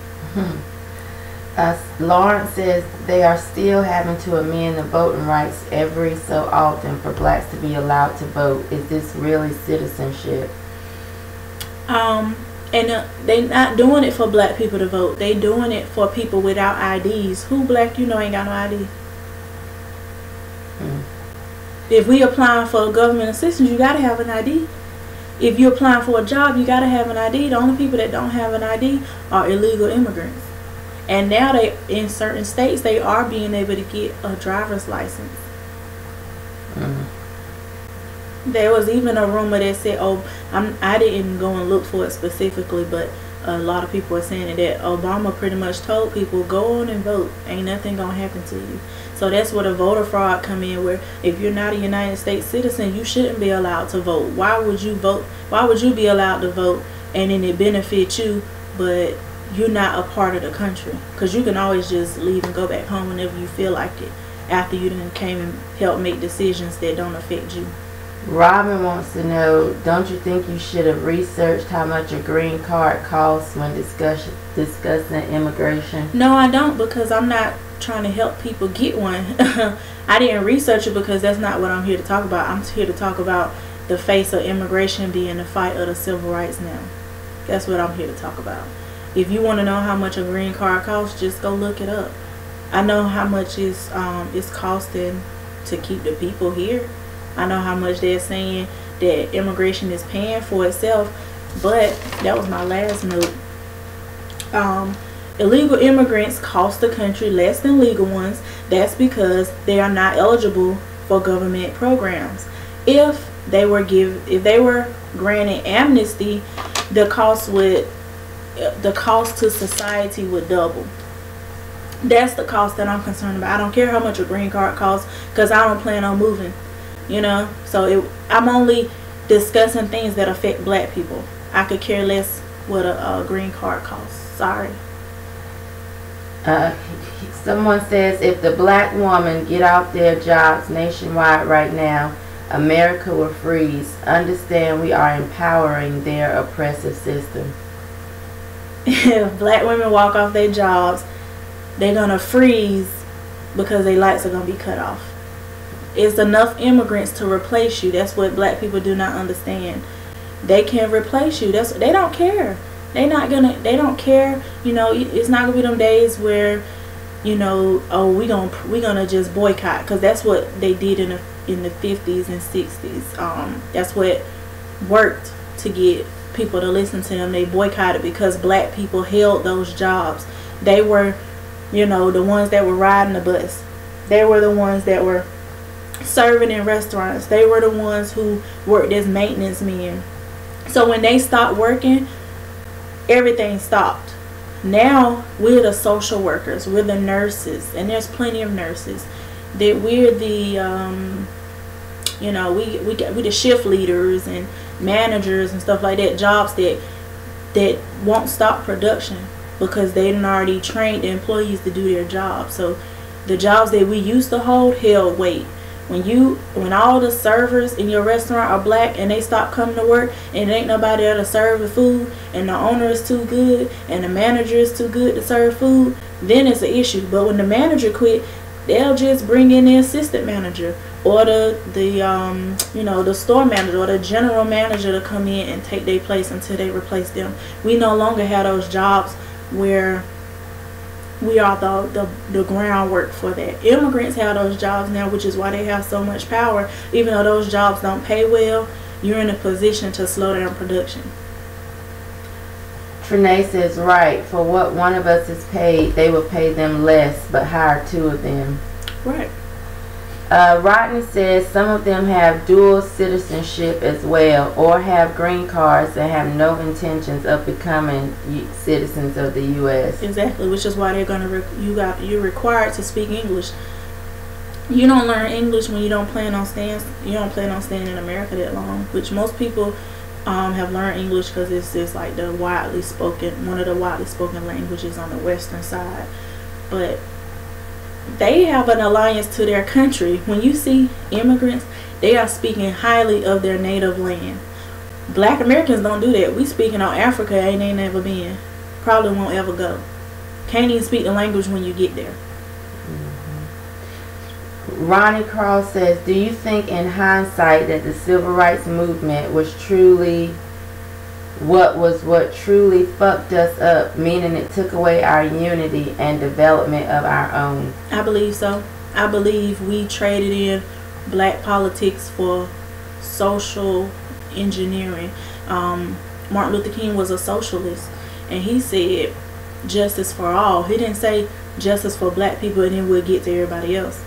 Lawrence says they are still having to amend the voting rights every so often for blacks to be allowed to vote. Is this really citizenship? And they not doing it for black people to vote. They doing it for people without IDs. Who black you know ain't got no ID? If we applying for government assistance, you gotta have an ID. If you're applying for a job, you gotta have an ID. The only people that don't have an ID are illegal immigrants. And now they, in certain states, they are being able to get a driver's license. There was even a rumor that said, oh, I didn't go and look for it specifically, but a lot of people are saying that Obama pretty much told people, go on and vote. Ain't nothing gonna happen to you. So that's where the voter fraud come in, where if you're not a United States citizen, you shouldn't be allowed to vote. Why would you vote? Why would you be allowed to vote and then it benefit you, but you're not a part of the country? Because you can always just leave and go back home whenever you feel like it, after you done came and helped make decisions that don't affect you. Robin wants to know, don't you think you should have researched how much a green card costs when discussing immigration? No, I don't, because I'm not trying to help people get one. I didn't research it because that's not what I'm here to talk about. I'm here to talk about the face of immigration being the fight of the civil rights now. That's what I'm here to talk about. If you want to know how much a green card costs, just go look it up. I know how much it's costing to keep the people here. I know how much they're saying that immigration is paying for itself, but that was my last note. Illegal immigrants cost the country less than legal ones. That's because they are not eligible for government programs. If they were granted amnesty, the cost to society would double. That's the cost that I'm concerned about. I don't care how much a green card costs, because I don't plan on moving. You know, so I'm only discussing things that affect black people. I could care less what a green card costs. Sorry. Someone says, if the black woman get off their jobs nationwide right now, America will freeze. Understand we are empowering their oppressive system. If black women walk off their jobs, they're gonna freeze because their lights are gonna be cut off. It's enough immigrants to replace you. That's what black people do not understand. They can replace you. They don't care. They don't care. You know, it's not gonna be them days where you know, oh, we gonna just boycott, because that's what they did in the 50s and 60s. That's what worked to get people to listen to them. They boycotted because black people held those jobs. They were, you know, the ones that were riding the bus. They were the ones that were serving in restaurants. They were the ones who worked as maintenance men. So when they stopped working, everything stopped. Now we're the social workers, we're the nurses, and there's plenty of nurses. That we're the you know, we the shift leaders and managers and stuff like that. Jobs that won't stop production because they done already trained the employees to do their job. So the jobs that we used to hold held weight. When all the servers in your restaurant are black and they stop coming to work and ain't nobody there to serve the food, and the owner is too good and the manager is too good to serve food, then it's an issue. But when the manager quit, they'll just bring in the assistant manager or the you know, the store manager or the general manager to come in and take their place until they replace them. We no longer have those jobs where we are the groundwork for that. Immigrants have those jobs now, which is why they have so much power. Even though those jobs don't pay well, you're in a position to slow down production. Trinae says, right, for what one of us is paid, they will pay them less, but hire two of them. Right. Rodney says some of them have dual citizenship as well, or have green cards and have no intentions of becoming citizens of the U.S. Exactly, which is why they're gonna you're required to speak English. You don't learn English when you don't plan on staying. You don't plan on staying in America that long, which most people have learned English because it's like one of the widely spoken languages on the western side. But they have an alliance to their country. When you see immigrants, they are speaking highly of their native land. Black Americans don't do that. We speaking on Africa, ain't they never been. Probably won't ever go. Can't even speak the language when you get there. Ronnie Carl says, do you think in hindsight that the civil rights movement was truly what truly fucked us up, meaning it took away our unity and development of our own? I believe so. I believe we traded in black politics for social engineering. Martin Luther King was a socialist, and he said justice for all. He didn't say justice for black people and then we'll get to everybody else.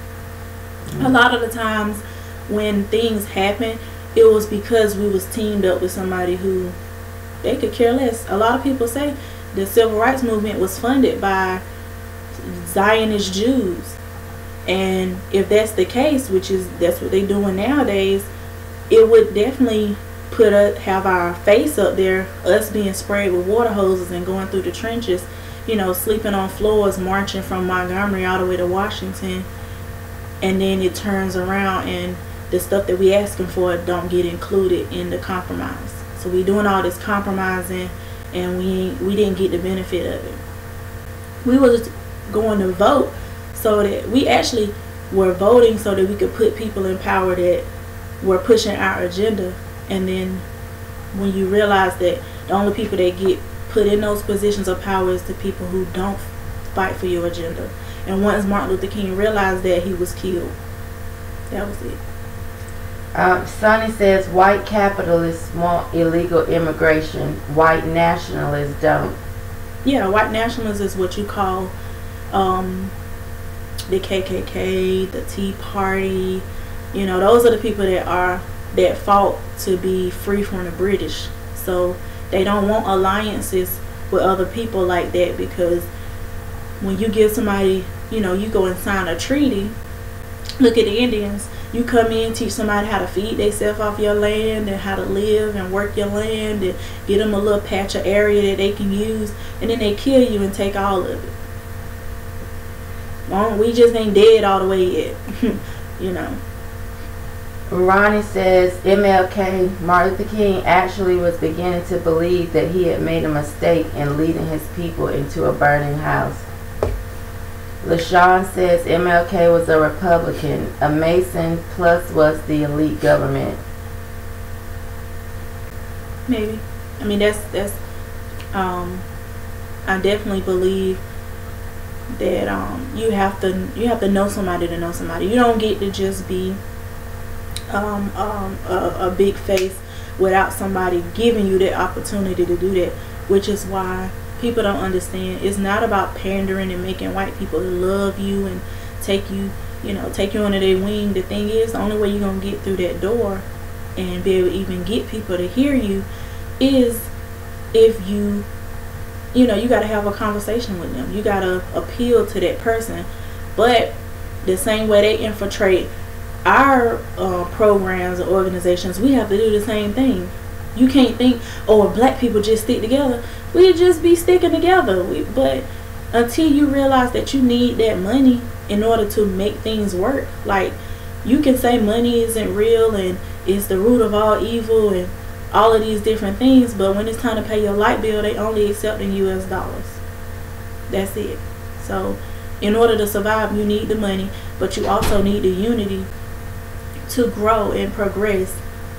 A lot of the times when things happen, it was because we was teamed up with somebody who they could care less. A lot of people say the civil rights movement was funded by Zionist Jews, and if that's the case, that's what they're doing nowadays, it would definitely have our face up there, us being sprayed with water hoses and going through the trenches, you know, sleeping on floors, marching from Montgomery all the way to Washington, and then it turns around and the stuff that we asking for don't get included in the compromise. So we doing all this compromising and we didn't get the benefit of it. We was going to vote so that we actually were voting so that we could put people in power that were pushing our agenda. And then when you realize that the only people that get put in those positions of power is the people who don't fight for your agenda. And once Martin Luther King realized that, he was killed. That was it. Sonny says white capitalists want illegal immigration, white nationalists don't. Yeah, white nationalists is what you call the KKK, the Tea Party. You know, those are the people that fought to be free from the British. So they don't want alliances with other people like that, because when you give somebody, you know, you go and sign a treaty. Look at the Indians. You come in, teach somebody how to feed themselves off your land and how to live and work your land and get them a little patch of area that they can use, and then they kill you and take all of it. Well, we just ain't dead all the way yet. You know. Ronnie says MLK, Martin Luther King, actually was beginning to believe that he had made a mistake in leading his people into a burning house. LaShawn says MLK was a Republican, a Mason, plus was the elite government. Maybe. I mean, that's I definitely believe that you have to know somebody to know somebody. You don't get to just be a big face without somebody giving you that opportunity to do that, which is why people don't understand. It's not about pandering and making white people love you and take you under their wing. The thing is, the only way you're gonna get through that door and be able to even get people to hear you is if you gotta have a conversation with them. You gotta appeal to that person. But the same way they infiltrate our programs and organizations, we have to do the same thing. You can't think, oh, if black people just stick together, we'd just be sticking together. But until you realize that you need that money in order to make things work, like, you can say money isn't real and it's the root of all evil and all of these different things, but when it's time to pay your light bill, they only accept in US dollars. That's it. So in order to survive, you need the money, but you also need the unity to grow and progress.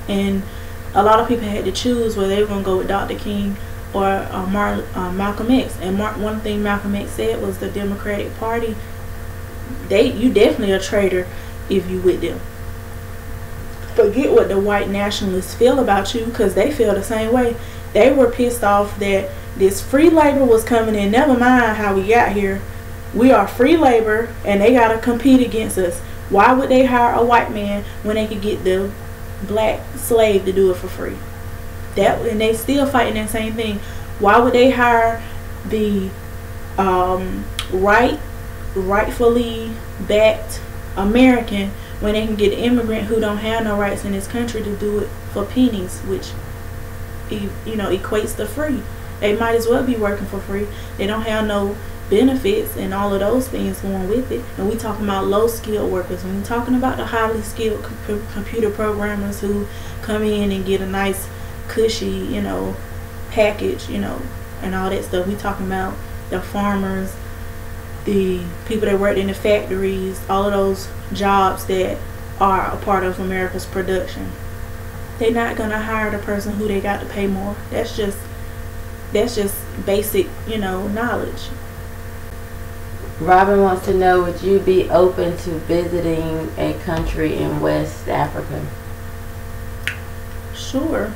And a lot of people had to choose whether they were going to go with Dr. King or Malcolm X. And one thing Malcolm X said was the Democratic Party, you definitely a traitor if you with them. Forget what the white nationalists feel about you, because they feel the same way. They were pissed off that this free labor was coming in. Never mind how we got here. We are free labor and they got to compete against us. Why would they hire a white man when they could get the black slave to do it for free? And they still fighting that same thing. Why would they hire the rightfully backed American when they can get an immigrant who don't have no rights in this country to do it for pennies, which equates to free? They might as well be working for free. They don't have no benefits and all of those things going with it. And we talking about low skilled workers. When we're talking about the highly skilled computer programmers who come in and get a nice cushy package, and all that stuff. We talking about the farmers, the people that work in the factories, all of those jobs that are a part of America's production. They're not gonna hire the person who they got to pay more. That's just basic knowledge. Robin wants to know, would you be open to visiting a country in West Africa? Sure.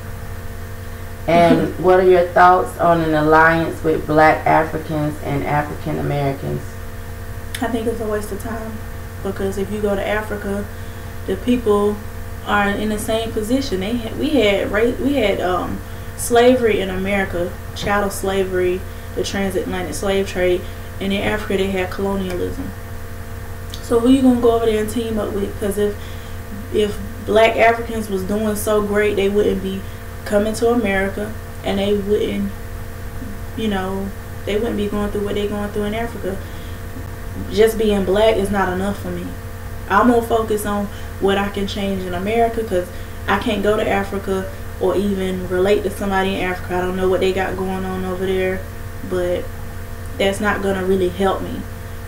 And what are your thoughts on an alliance with black Africans and African Americans? I think it's a waste of time, because if you go to Africa, the people are in the same position. We had slavery in America, chattel slavery, the transatlantic slave trade, and in Africa they had colonialism. So who you gonna go over there and team up with? Because if black Africans was doing so great, they wouldn't be coming to America, and they wouldn't be going through what they're going through in Africa. Just being black is not enough for me. I'm more focused on what I can change in America, because I can't go to Africa or even relate to somebody in Africa. I don't know what they got going on over there, but that's not gonna really help me.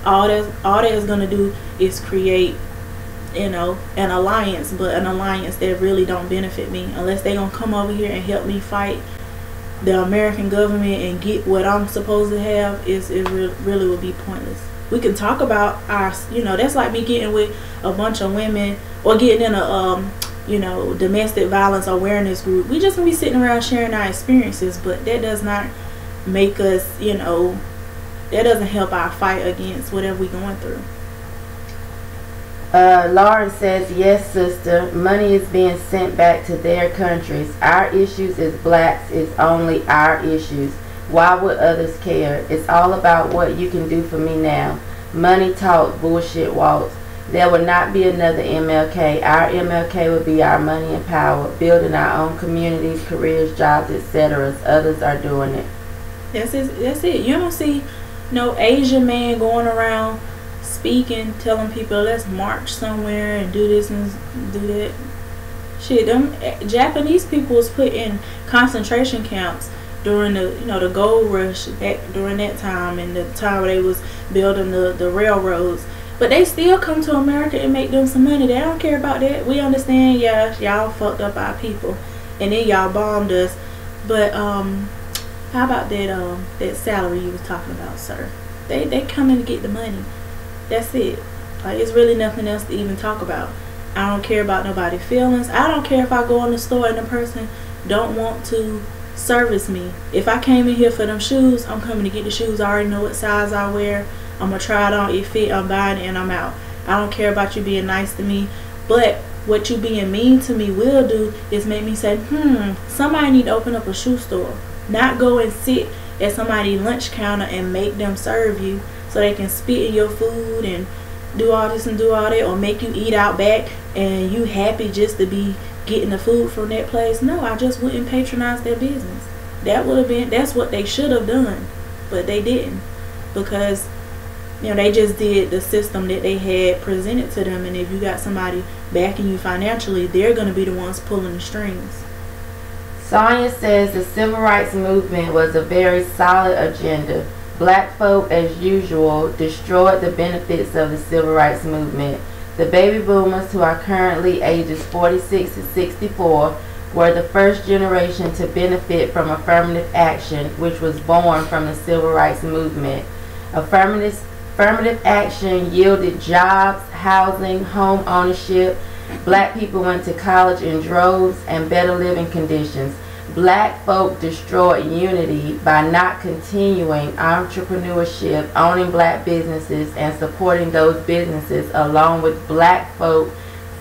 All that is gonna do is create an alliance, but an alliance that really don't benefit me, unless they gonna come over here and help me fight the American government and get what I'm supposed to have. It really would be pointless. We can talk about our, that's like me getting with a bunch of women or getting in a domestic violence awareness group. We just gonna be sitting around sharing our experiences, but that does not make us, that doesn't help our fight against whatever we're going through. Lauren says, yes, sister, money is being sent back to their countries. Our issues as blacks is only our issues. Why would others care? It's all about what you can do for me now. Money talk, bullshit walks. There will not be another MLK. Our MLK will be our money and power, building our own communities, careers, jobs, etc. Others are doing it. That's it. You don't see no Asian man going around speaking, telling people let's march somewhere and do this and do that. Shit, them Japanese people was put in concentration camps during the gold rush back during that time, and the time where they was building the railroads. But they still come to America and make them some money. They don't care about that. We understand, yeah, y'all fucked up our people and then y'all bombed us. But how about that salary you was talking about, sir? They coming to get the money. That's it. Like, it's really nothing else to even talk about. I don't care about nobody's feelings. I don't care if I go in the store and the person don't want to service me. If I came in here for them shoes, I'm coming to get the shoes. I already know what size I wear. I'm gonna try it on. It fit. I'm buying it and I'm out. I don't care about you being nice to me. But what you being mean to me will do is make me say, somebody need to open up a shoe store. Not go and sit at somebody's lunch counter and make them serve you so they can spit in your food and do all this and do all that, or make you eat out back and you happy just to be getting the food from that place. No, I just wouldn't patronize their business. That's what they should have done, but they didn't, because they just did the system that they had presented to them. And if you got somebody backing you financially, they're going to be the ones pulling the strings. Sonia says the civil rights movement was a very solid agenda. Black folk, as usual, destroyed the benefits of the civil rights movement. The baby boomers, who are currently ages 46 to 64, were the first generation to benefit from affirmative action, which was born from the civil rights movement. Affirmative action yielded jobs, housing, home ownership. Black people went to college in droves and better living conditions. Black folk destroyed unity by not continuing entrepreneurship, owning black businesses, and supporting those businesses, along with black folk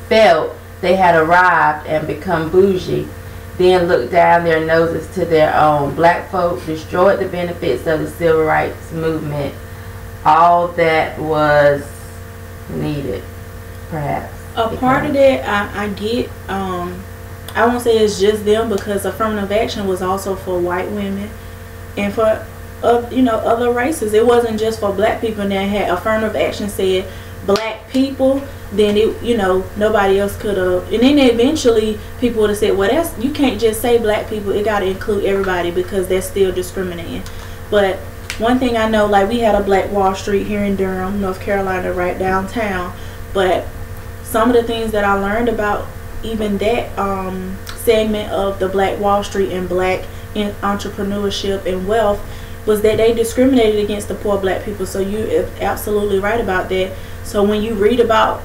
felt they had arrived and become bougie, then looked down their noses to their own. Black folk destroyed the benefits of the civil rights movement. All that was needed, perhaps. A part of that I get. I won't say it's just them, because affirmative action was also for white women and for other races. It wasn't just for black people. And they had affirmative action said black people, then nobody else could have. And then eventually people would have said, well, you can't just say black people, it got to include everybody, because that's still discriminating. But one thing I know, like, we had a Black Wall Street here in Durham, North Carolina, right downtown. But some of the things that I learned about even that segment of the Black Wall Street and black in entrepreneurship and wealth was that they discriminated against the poor black people. So you're absolutely right about that. So when you read about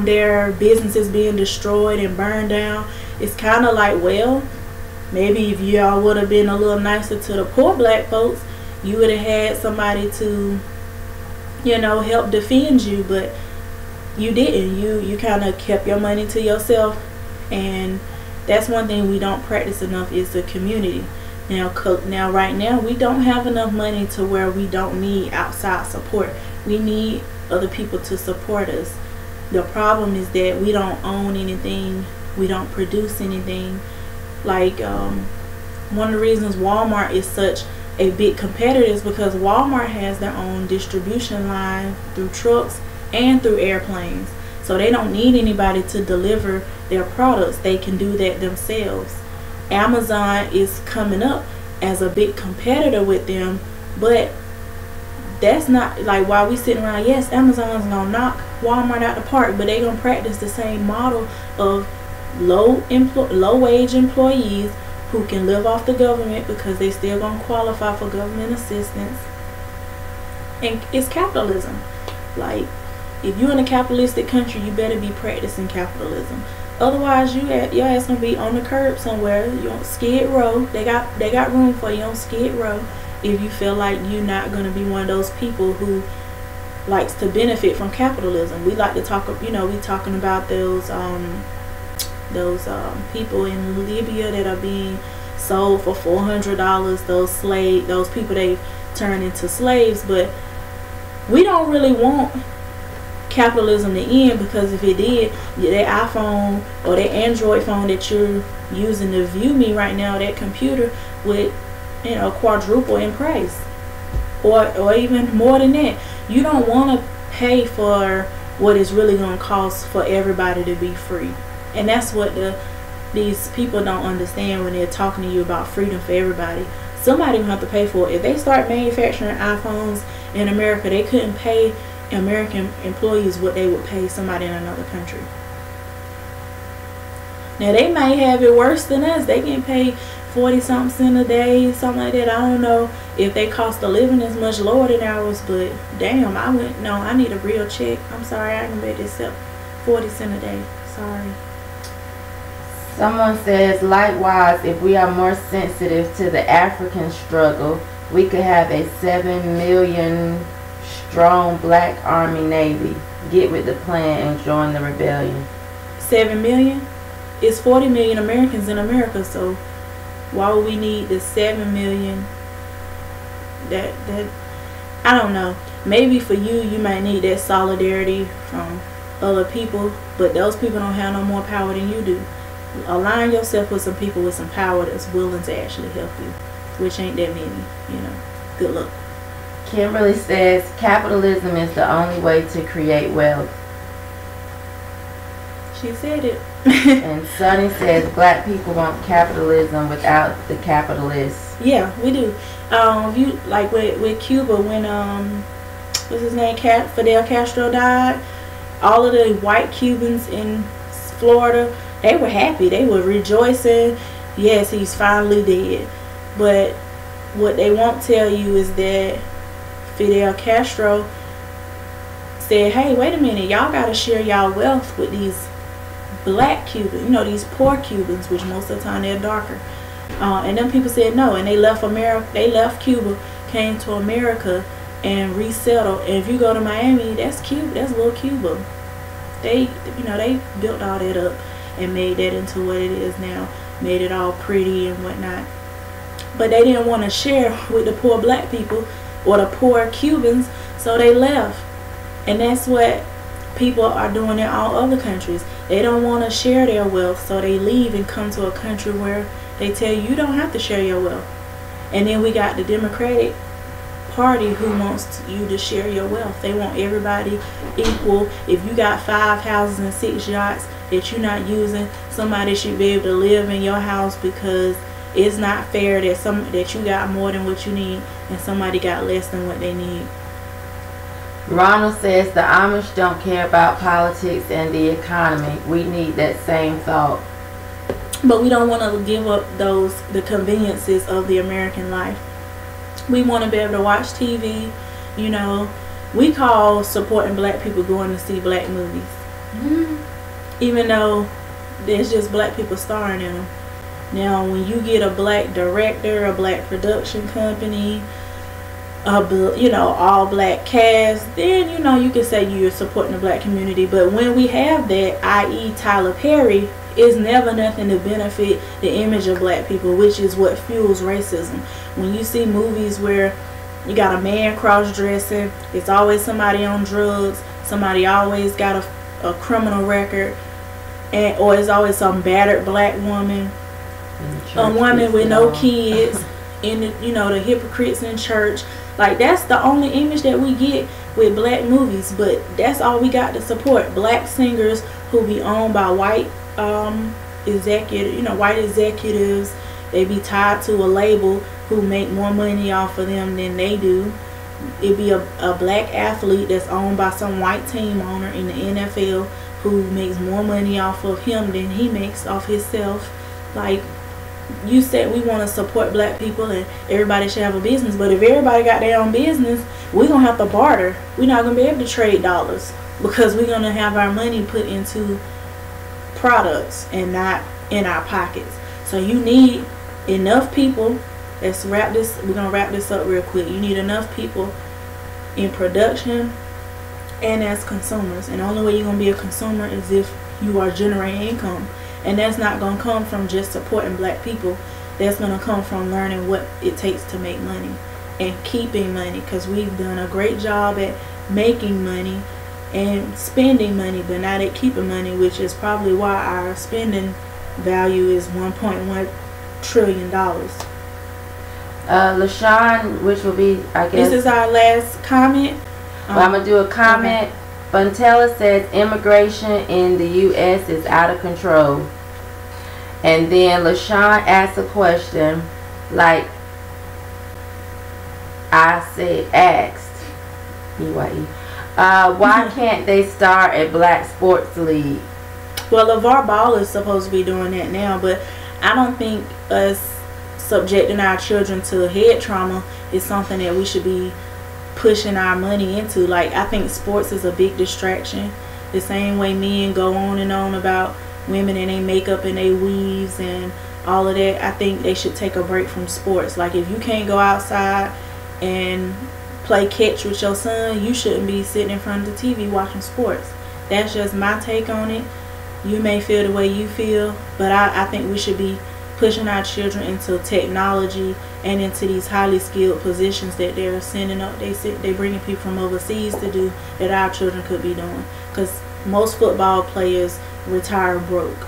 their businesses being destroyed and burned down, it's kind of like, well, maybe if y'all would have been a little nicer to the poor black folks, you would have had somebody to help defend you. But you didn't. You kind of kept your money to yourself. And that's one thing we don't practice enough, is the community. Now right now we don't have enough money to where we don't need outside support. We need other people to support us. The problem is that we don't own anything. We don't produce anything. Like one of the reasons Walmart is such a big competitor is because Walmart has their own distribution line through trucks and through airplanes. So they don't need anybody to deliver their products. They can do that themselves. Amazon is coming up as a big competitor with them, but that's not like, while we sitting around, yes, Amazon's gonna knock Walmart out the park, but they gonna practice the same model of low wage employees who can live off the government, because they still gonna qualify for government assistance. And it's capitalism. Like, if you're in a capitalistic country, you better be practicing capitalism. Otherwise, your ass gonna be on the curb somewhere. You on Skid Row. They got room for you on Skid Row. If you feel like you're not gonna be one of those people who likes to benefit from capitalism. We like to talk. We talking about those people in Libya that are being sold for $400. Those people they've turned into slaves. But we don't really want capitalism to end, because if it did, that iPhone or that Android phone that you're using to view me right now, that computer would quadruple in price, or even more than that. You don't want to pay for what it's really going to cost for everybody to be free. And that's what these people don't understand when they're talking to you about freedom for everybody. Somebody will have to pay for it. If they start manufacturing iPhones in America, they couldn't pay American employees what they would pay somebody in another country. Now they might have it worse than us. They can pay 40-something cents a day, something like that. I don't know if they cost of living is much lower than ours, but damn, I need a real check. I'm sorry, I can bet accept 40 cents a day. Sorry. Someone says, likewise, if we are more sensitive to the African struggle, we could have a 7 million strong black army navy. Get with the plan and join the rebellion. 7 million? It's 40 million Americans in America, so why would we need the 7 million? That I don't know. Maybe for you might need that solidarity from other people, but those people don't have no more power than you do. Align yourself with some people with some power that's willing to actually help you, which ain't that many, you know. Good luck. Kimberly says, capitalism is the only way to create wealth. She said it. And Sonny says, black people want capitalism without the capitalists. Yeah, we do. You like with Cuba, when what's his name, Fidel Castro died, all of the white Cubans in Florida, they were happy. They were rejoicing. Yes, he's finally dead. But what they won't tell you is that Fidel Castro said, hey, wait a minute, y'all got to share y'all wealth with these black Cubans, you know, these poor Cubans, which most of the time they're darker. And then people said no, and they left America. They left Cuba, came to America, and resettled. And if you go to Miami, that's Cuba. That's little Cuba. They built all that up and made that into what it is now. Made it all pretty and whatnot. But they didn't want to share with the poor black people or the poor Cubans, so they left. And that's what people are doing in all other countries. They don't want to share their wealth, so they leave and come to a country where they tell you don't have to share your wealth. And then we got the Democratic Party who wants you to share your wealth. They want everybody equal. If you got 5 houses and 6 yachts that you're not using, somebody should be able to live in your house, because it's not fair that you got more than what you need and somebody got less than what they need. Ronald says the Amish don't care about politics and the economy. We need that same thought. But we don't want to give up the conveniences of the American life. We want to be able to watch TV. You know, we call supporting black people going to see black movies. Even though there's just black people starring in them. Now, when you get a black director, a black production company, all black cast, then you can say you're supporting the black community. But when we have that, i.e. Tyler Perry, it's never nothing to benefit the image of black people, which is what fuels racism. When you see movies where you got a man cross-dressing, it's always somebody on drugs, somebody always got a criminal record, or it's always some battered black woman, a woman with no kids, and the hypocrites in church. Like, that's the only image that we get with black movies. But that's all we got to support. Black singers who be owned by white white executives. They be tied to a label who make more money off of them than they do. It be a black athlete that's owned by some white team owner in the NFL who makes more money off of him than he makes off himself. Like, you said we want to support black people and everybody should have a business, but if everybody got their own business, we're going to have to barter. We're not going to be able to trade dollars, because we're going to have our money put into products and not in our pockets. So you need enough people. We're going to wrap this up real quick. You need enough people in production and as consumers. And the only way you're going to be a consumer is if you are generating income. And that's not going to come from just supporting black people. That's going to come from learning what it takes to make money and keeping money, because we've done a great job at making money and spending money, but not at keeping money, which is probably why our spending value is $1.1 trillion. LaShawn, which will be, I guess, this is our last comment. Well, I'm going to do a comment. Okay. Fontella says immigration in the U.S. is out of control. And then LaShawn asks a question, like I said, asked, EYE, why can't they start a black sports league? Well, LeVar Ball is supposed to be doing that now, but I don't think us subjecting our children to head trauma is something that we should be pushing our money into. Like, I think sports is a big distraction. The same way men go on and on about women and their makeup and their weaves and all of that, I think they should take a break from sports. Like, if you can't go outside and play catch with your son, you shouldn't be sitting in front of the TV watching sports. That's just my take on it. You may feel the way you feel, but I think we should be pushing our children into technology and into these highly skilled positions that they're sending up. They bringing people from overseas to do that our children could be doing. Because most football players retire broke.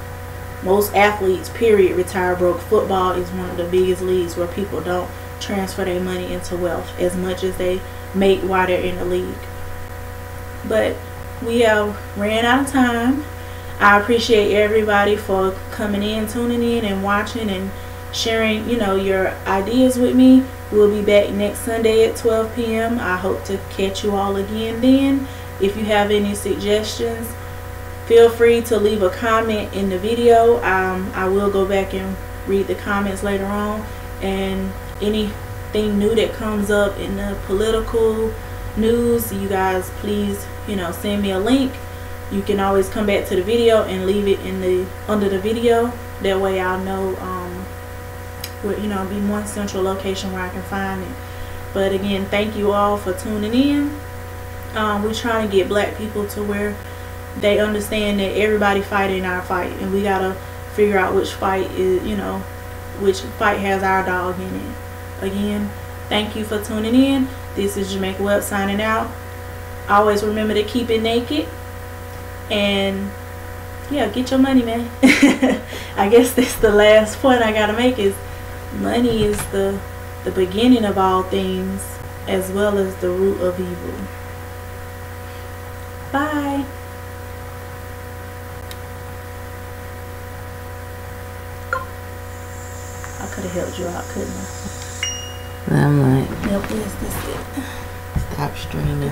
Most athletes, period, retire broke. Football is one of the biggest leagues where people don't transfer their money into wealth as much as they make while they're in the league. But we have ran out of time. I appreciate everybody for coming in, tuning in, and watching and sharing, your ideas with me. We'll be back next Sunday at 12 p.m. I hope to catch you all again then. If you have any suggestions, feel free to leave a comment in the video. I will go back and read the comments later on. And anything new that comes up in the political news, you guys please, send me a link. You can always come back to the video and leave it under the video. That way I'll know be one central location where I can find it. But again, thank you all for tuning in. We're trying to get black people to where they understand that everybody fighting our fight, and we gotta figure out which fight is, which fight has our dog in it. Again, thank you for tuning in. This is Jamakah Webb signing out. Always remember to keep it naked. And yeah, get your money, man. I guess that's the last point I gotta make, is money is the beginning of all things, as well as the root of evil. Bye. I could have helped you out, couldn't I? I'm like, nope, yes, this it. Stop streaming.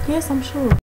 Yes, I'm sure.